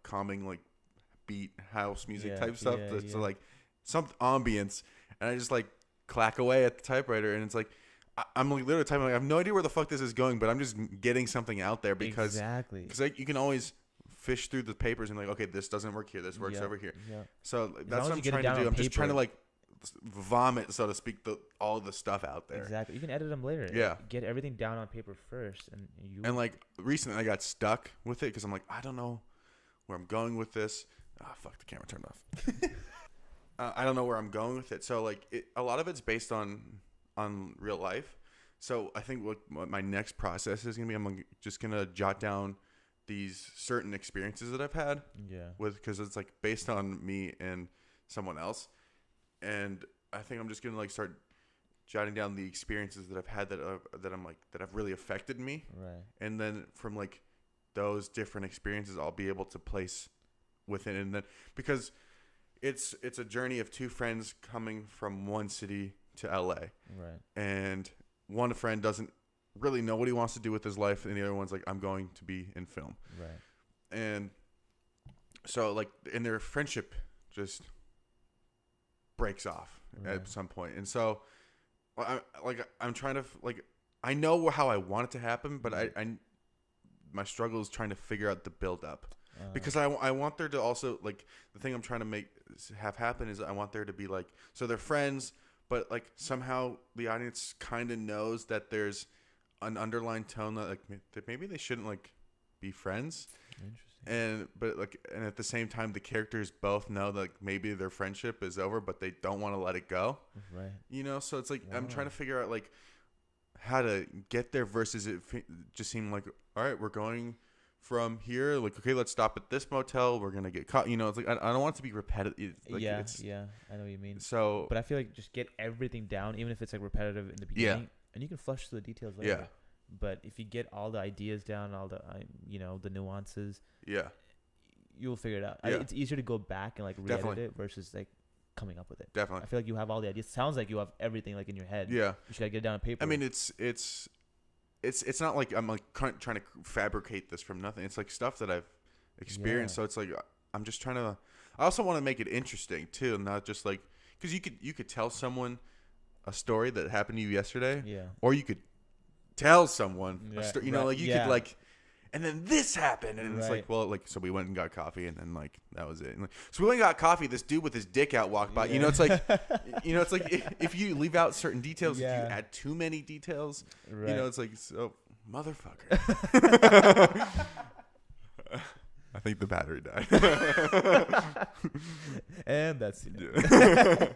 calming like beat house music type stuff. So like some ambience, and I just like clack away at the typewriter, and it's like I'm like literally typing. Like, I have no idea where the fuck this is going, but I'm just getting something out there because like, you can always fish through the papers and like, okay, this doesn't work here, this works over here. Yeah. So that's what I'm trying to do. I'm just trying to like vomit, so to speak, all the stuff out there. Exactly. You can edit them later. Yeah. Get everything down on paper first, and like recently I got stuck with it because I'm like, I don't know where I'm going with this. Fuck, the camera turned off. I don't know where I'm going with it. So like a lot of it's based on real life. So I think what my next process is gonna be, I'm just gonna jot down these certain experiences that I've had. Yeah. Because it's like based on me and someone else, and I think I'm just gonna like start jotting down the experiences that I've had that have really affected me. Right. And then from like those different experiences, I'll be able to place within, and then because it's a journey of two friends coming from one city to LA. Right. And one friend doesn't really know what he wants to do with his life, and the other one's like, I'm going to be in film. Right. And so like, and their friendship just breaks off at some point. And so I'm trying to like, I know how I want it to happen, but my struggle is trying to figure out the build up. Because I want there to also like, the thing I'm trying to have happen is I want there to be like, so they're friends, but like somehow the audience kind of knows that there's an underlying tone that like that maybe they shouldn't like be friends. Interesting. And at the same time the characters both know that like, maybe their friendship is over, but they don't want to let it go. Right. So it's like, I'm trying to figure out like how to get there versus it just seemed like, all right, we're going from here, like, okay, let's stop at this motel, we're gonna get caught. It's like I don't want it to be repetitive. Like, I know what you mean. So, but I feel like just get everything down, even if it's like repetitive in the beginning, and you can flush through the details later. Yeah. But if you get all the ideas down, all the the nuances, you'll figure it out. Yeah. It's easier to go back and like re-edit it versus like coming up with it. Definitely. I feel like you have all the ideas. Sounds like you have everything like in your head. Yeah. You should gotta get it down on paper. I mean, it's not like I'm like trying to fabricate this from nothing. It's like stuff that I've experienced. So it's like I'm just trying to. I also want to make it interesting too, and not just like, because you could tell someone a story that happened to you yesterday, or you could tell someone a story. Like you could like, and then this happened, and it's like, well, like, so we went and got coffee, and then like that was it. And like, so we went and got coffee. This dude with his dick out walked by. It's like, it's like if you leave out certain details, if you add too many details, it's like, so motherfucker. I think the battery died. And that's Yeah.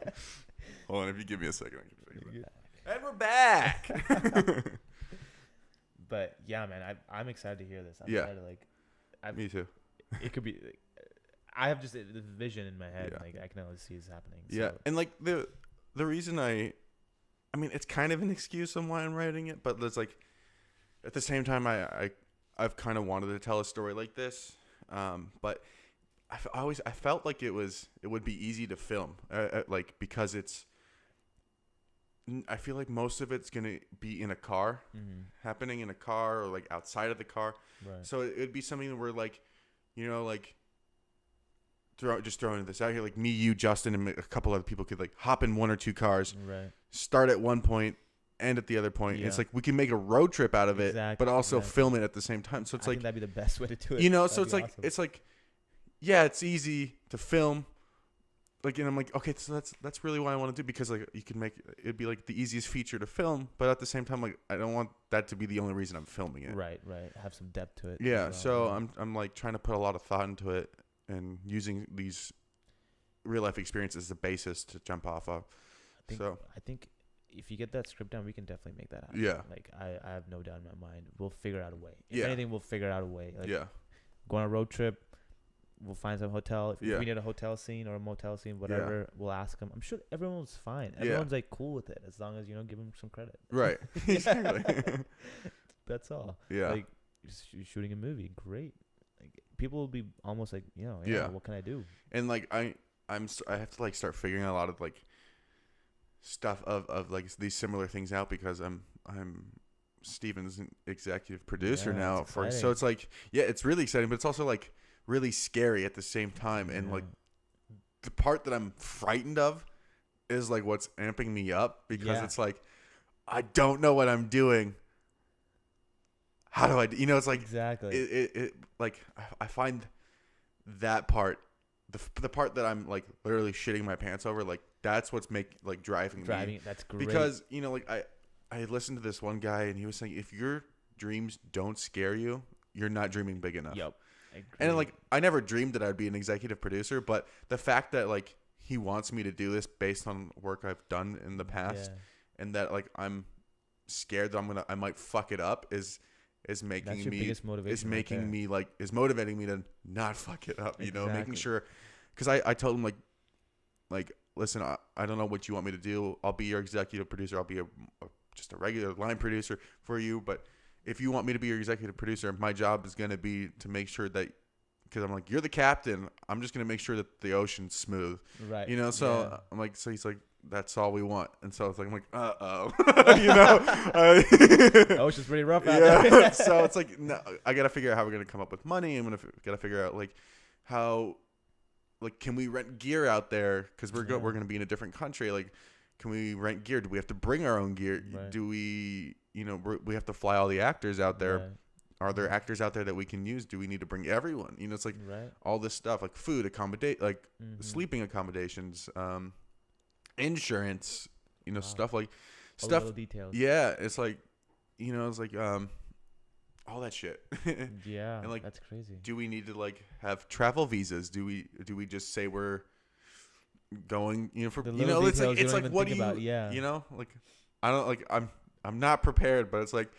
Hold on, if you give me a second, I can figure it out. And we're back. But yeah, man, I'm excited to hear this. I'm Yeah. excited, like, Me too. it could be. Like, I have just the vision in my head. Yeah. Like I can only see this happening. Yeah, So. and like the reason I mean, it's kind of an excuse on why I'm writing it, but there's like at the same time I've kind of wanted to tell a story like this, but I felt like it would be easy to film, like because I feel like most of it's gonna be in a car, happening in a car or like outside of the car, Right. so it would be something where like, you know, like. Throwing this out here, like me, you, Justin, and a couple other people could like hop in one or two cars, Right. start at one point, end at the other point. Yeah. It's like we can make a road trip out of it, Exactly, but also exactly. film it at the same time. So it's I like, think that'd be the best way to do it. you know, so That'd it's be like awesome. yeah, it's easy to film. Like, and I'm like, okay, so that's really what I want to do, because like you can make it'd be like the easiest feature to film, but at the same time, like I don't want that to be the only reason I'm filming it. Right. Have some depth to it. Yeah. as So well. I'm like trying to put a lot of thought into it and using these real life experiences as a basis to jump off of. I think if you get that script down, we can definitely make that happen. Yeah. Like I have no doubt in my mind. We'll figure out a way. If Yeah. anything, we'll figure out a way. Like, Yeah. go on a road trip. We'll find some hotel. If Yeah. we need a hotel scene or a motel scene, whatever, we'll ask them. I'm sure everyone's fine. Yeah. Everyone's like cool with it as long as give them some credit. Right. Exactly. That's all. Yeah. Like you're shooting a movie, great. Like people will be almost like, Yeah. what can I do? And like I have to like start figuring out a lot of like stuff of like these similar things out, because I'm Steven's executive producer Yeah, now it's so exciting. it's like, yeah, it's really exciting, but it's also like really scary at the same time. And Yeah. like the part that I'm frightened of is like what's amping me up, because Yeah. it's like I don't know what I'm doing. How do I it's like Exactly. it like I find that part, the part that I'm like literally shitting my pants over, like that's what's driving me. That's great. Because like I listened to this one guy, and he was saying, if your dreams don't scare you, you're not dreaming big enough. Yep. And like I never dreamed that I'd be an executive producer, but the fact that like he wants me to do this based on work I've done in the past, and that like I'm scared that I might fuck it up is making That's your me biggest motivation is right making there. me like is motivating me to not fuck it up, making Exactly. sure, because I told him like listen, I don't know what you want me to do. I'll be your executive producer. I'll be just a regular line producer for you, but if you want me to be your executive producer, my job is going to be to make sure that, because I'm like, you're the captain, I'm just going to make sure that the ocean's smooth. Right. So I'm like, so he's like, that's all we want. And so it's like, I'm like, The ocean's pretty rough out there. yeah. So it's like, no, I got to figure out how we're going to come up with money. I'm going to got to figure out like how, like, can we rent gear out there? Because we're going to be in a different country. Like, can we rent gear? Do we have to bring our own gear? Right. Do we, we have to fly all the actors out there? Right. Are there actors out there that we can use? Do we need to bring everyone? It's like Right. all this stuff, like food, accommodate, like Mhm. sleeping accommodations, insurance, Wow. stuff like All the stuff. little details. Yeah, it's like, it's like all that shit. Yeah. And, like, that's crazy. Do we need to like have travel visas? Do we just say we're going, for The it's little like details you it's don't like even what do think you about, yeah. like I don't like I'm not prepared, but it's like,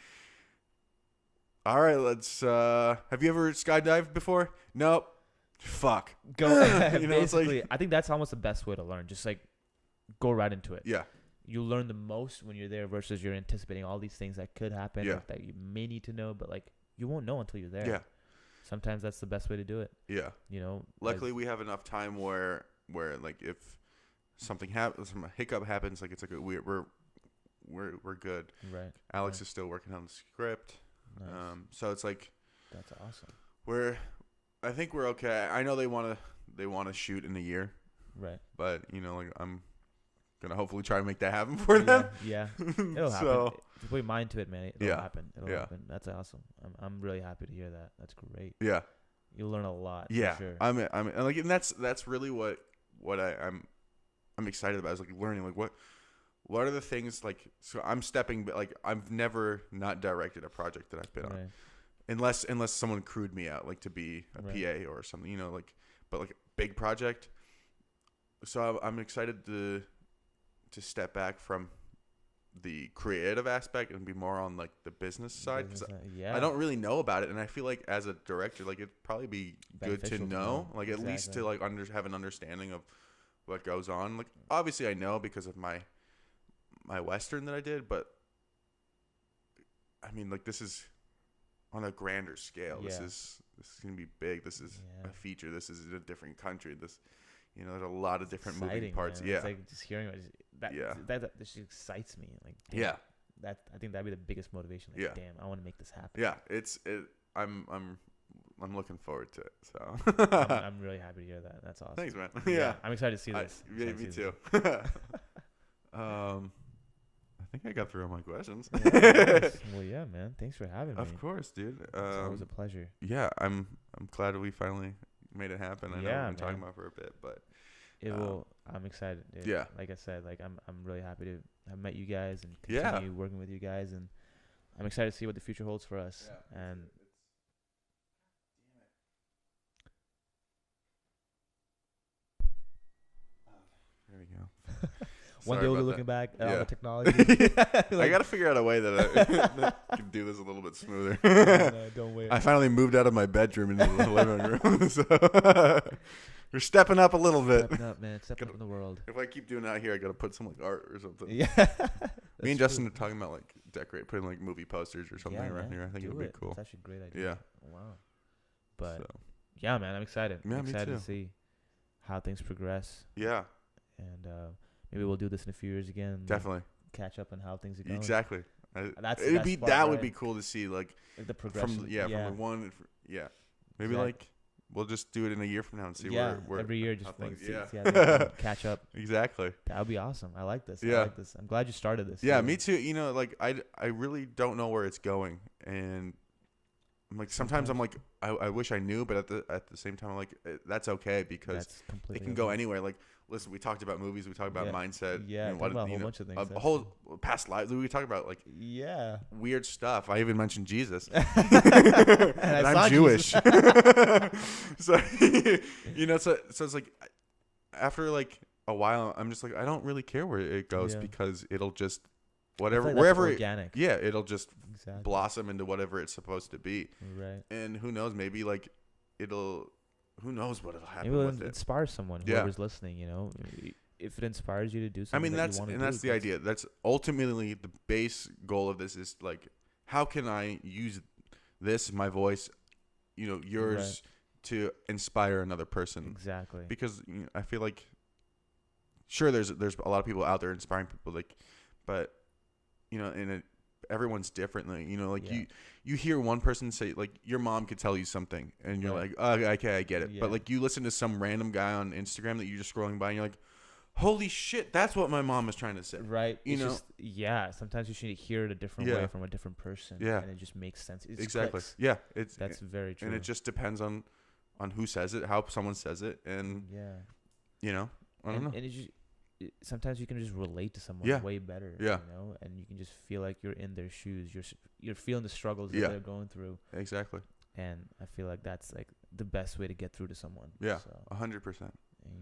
all right, let's have you ever skydived before? Nope. Fuck. Go. It's Basically, like, I think that's almost the best way to learn. Just like go right into it. yeah. You learn the most when you're there versus you're anticipating all these things that could happen Yeah. or that you may need to know, but like you won't know until you're there. Yeah. Sometimes that's the best way to do it. Yeah. Luckily, we have enough time where like if something happens, some hiccup happens, like it's like we're good. Right. Alex Right. is still working on the script, Nice. so it's like That's awesome. I think we're okay. I know they want to shoot in a year, Right. but like I'm gonna hopefully try to make that happen for them. Yeah. It'll happen. So Just put your mind to it, man. It'll Yeah. happen. It'll Yeah. happen. That's awesome. I'm really happy to hear that. That's great. yeah, You'll learn a lot. yeah. For sure. I'm and like, and that's really what I'm excited about, is like learning like what are the things, like, so I'm stepping, like I've never not directed a project that I've been on. Right. unless someone crewed me out, like to be a PA or something, you know, like, but like big project. So I'm excited to step back from the creative aspect and be more on like the business side. I don't really know about it, and I feel like as a director, like it'd probably be good to know, like at least to like have an understanding of what goes on. Like obviously I know because of my Western that I did, but I mean like this is on a grander scale. This is gonna be big. This is a feature. This is in a different country. This, you know, there's a lot of different moving parts. Man. It's like just hearing that. That just excites me. Like damn, that I think that'd be the biggest motivation. Like damn, I want to make this happen. Yeah, I'm looking forward to it. So I'm really happy to hear that. That's awesome. Thanks, man. Yeah, I'm excited to see this. Me too. I think I got through all my questions. Well, yeah, man. Thanks for having me. Of course, dude. It's always a pleasure. Yeah, I'm glad we finally made it happen. I know we've been talking about it for a bit, but it will. I'm excited. Dude. Yeah, like I said, like I'm really happy to have met you guys and continue working with you guys, and I'm excited to see what the future holds for us. Yeah, and there we go. One day we'll be looking back at all the technology. Like, I got to figure out a way that I can do this a little bit smoother. No, don't wait. I finally moved out of my bedroom into the living room. So we're stepping up a little bit. Stepping up, man. Stepping up in the world. If I keep doing that here, I got to put some like art or something. Yeah. Me and Justin are talking about like putting like movie posters or something around here. I think it would be cool. That's actually a great idea. Yeah. Wow. But yeah, man, I'm excited. Yeah, I'm excited to see how things progress. Yeah. And maybe we'll do this in a few years again. Definitely. Catch up on how things are going. Exactly. That would be cool to see like the progression. From the one. Yeah. Maybe like we'll just do it in a year from now and see where every year just like see catch up. Exactly. That would be awesome. I like this. Yeah. I like this. I'm glad you started this. Yeah, me too. You know, like I really don't know where it's going, and I'm like sometimes I'm like I wish I knew, but at the same time I'm like that's okay because it can go anywhere. Like listen, we talked about movies, we talked about mindset, about a whole bunch of things. A whole past lives. We talk about like weird stuff. I even mentioned Jesus, and I'm Jewish. So you know, so it's like after like a while, I'm just like I don't really care where it goes because it'll just wherever organic. It'll just blossom into whatever it's supposed to be. Right. And who knows, maybe like who knows what it'll happen maybe with it. Inspire someone, whoever's listening, you know. If it inspires you to do something, that's the idea. That's ultimately the base goal of this is like, how can I use this, my voice, you know, yours, to inspire another person? Exactly. Because you know, I feel like, sure, there's a lot of people out there inspiring people, like, but you know, everyone's differently, you know, like you hear one person say, like your mom could tell you something and you're like, oh, okay, I get it. But like you listen to some random guy on Instagram that you're just scrolling by and you're like, holy shit, that's what my mom is trying to say. Right. You know? Sometimes you should hear it a different way from a different person. Yeah. And it just makes sense. Exactly. Clicks. Yeah. That's very true. And it just depends on who says it, how someone says it. And you know, I don't know. And it just, sometimes you can just relate to someone way better, you know, and you can just feel like you're in their shoes. You're feeling the struggles that they're going through. Exactly. And I feel like that's like the best way to get through to someone. Yeah, 100%. And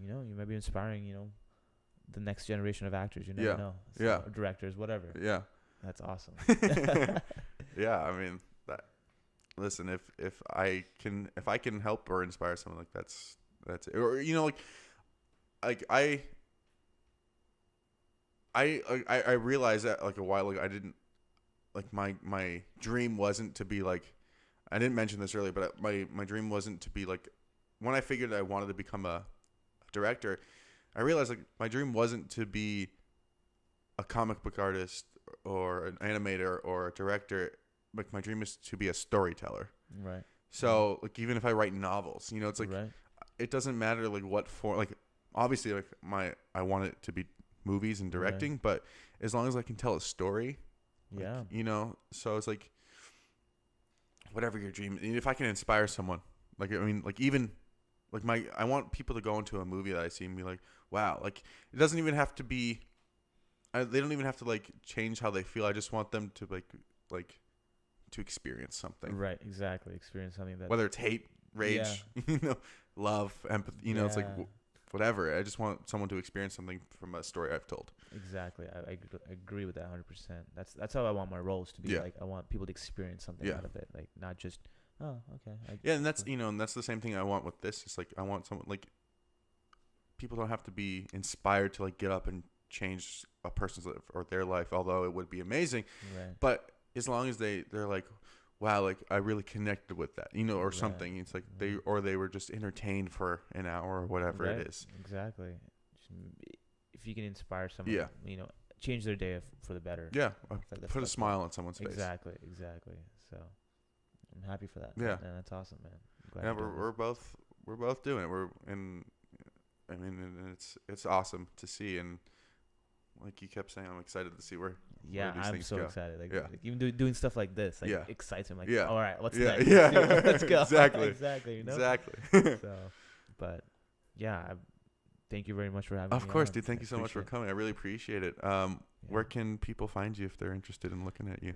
you know, you might be inspiring, you know, the next generation of actors. You never know. So, or directors, whatever. Yeah. That's awesome. Yeah, I mean that. Listen, if I can help or inspire someone, like that's it. Or you know, like I realized that like a while ago I didn't like my dream wasn't to be like, I didn't mention this earlier, but my dream wasn't to be like, when I figured I wanted to become a director, I realized like my dream wasn't to be a comic book artist or an animator or a director. Like my dream is to be a storyteller. Right. So like even if I write novels, you know, it's like it doesn't matter like what form. Like obviously like I want it to be movies and directing, but as long as I can tell a story, like, you know, so it's like whatever your dream, and if I can inspire someone, like I mean, like even like I want people to go into a movie that I see and be like, wow, like it doesn't even have to be, they don't even have to like change how they feel. I just want them to like to experience something. Right. Exactly. Experience something that. Whether it's hate, rage, love, empathy, it's like whatever. I just want someone to experience something from a story I've told. Exactly. I agree with that 100%. That's how I want my roles to be. Like, I want people to experience something out of it. Like, not just, oh, okay. And that's, and that's the same thing I want with this. It's like, I want someone, like, people don't have to be inspired to, like, get up and change a person's life or their life, although it would be amazing. Right. But as long as they're like, wow, like, I really connected with that, or something. It's like they were just entertained for an hour or whatever it is. Exactly. If you can inspire someone, change their day for the better. Yeah. Put a smile on someone's face. Exactly. So I'm happy for that. Yeah. And that's awesome, man. Yeah, we're both doing it. It's awesome to see, and like you kept saying, I'm excited to see where these I'm things so go. excited. Like even doing stuff like this, like excites me. Like, all right, what's next? Yeah, let's go. Exactly. Exactly. Exactly. So, but thank you very much for having me. Of course, on. dude. Thank you so much for coming. I really appreciate it. Where can people find you if they're interested in looking at you?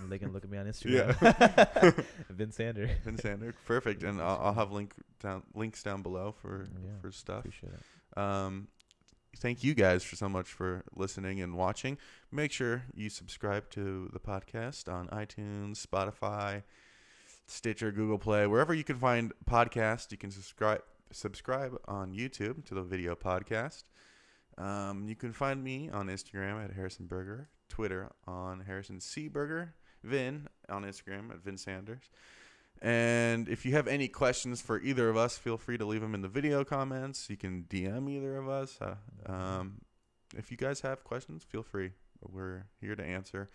They can look at me on Instagram. Vin Sander. Vin Sander. Perfect. And I'll have links down below for stuff. Appreciate it. Thank you guys so much for listening and watching. Make sure you subscribe to the podcast on iTunes, Spotify, Stitcher, Google Play, wherever you can find podcasts. You can subscribe on YouTube to the video podcast. You can find me on Instagram at Harrison Burger, Twitter on Harrison C Burger, Vin on Instagram at Vin Sanders. And if you have any questions for either of us, feel free to leave them in the video comments. You can DM either of us. If you guys have questions, feel free. We're here to answer.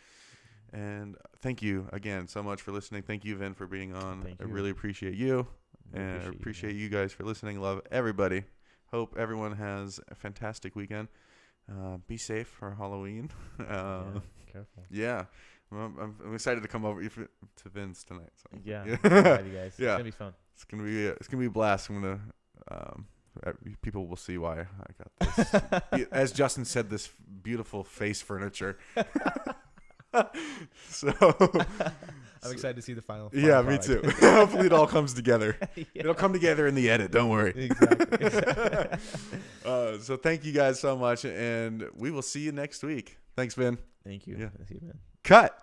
And thank you again so much for listening. Thank you, Vin, for being on. I really appreciate you. And I appreciate you guys for listening. Love everybody. Hope everyone has a fantastic weekend. Be safe for Halloween. Careful. Yeah. I'm excited to come over to Vin's tonight. So. Yeah. You guys. It's gonna be fun. It's gonna be a blast. I'm gonna. People will see why I got this. As Justin said, this beautiful face furniture. So I'm excited to see the final yeah, product. Me too. Hopefully it all comes together. It'll come together in the edit. Don't worry. Exactly. So thank you guys so much, and we will see you next week. Thanks, Vin. Thank you. Yeah. See you, man. Cut.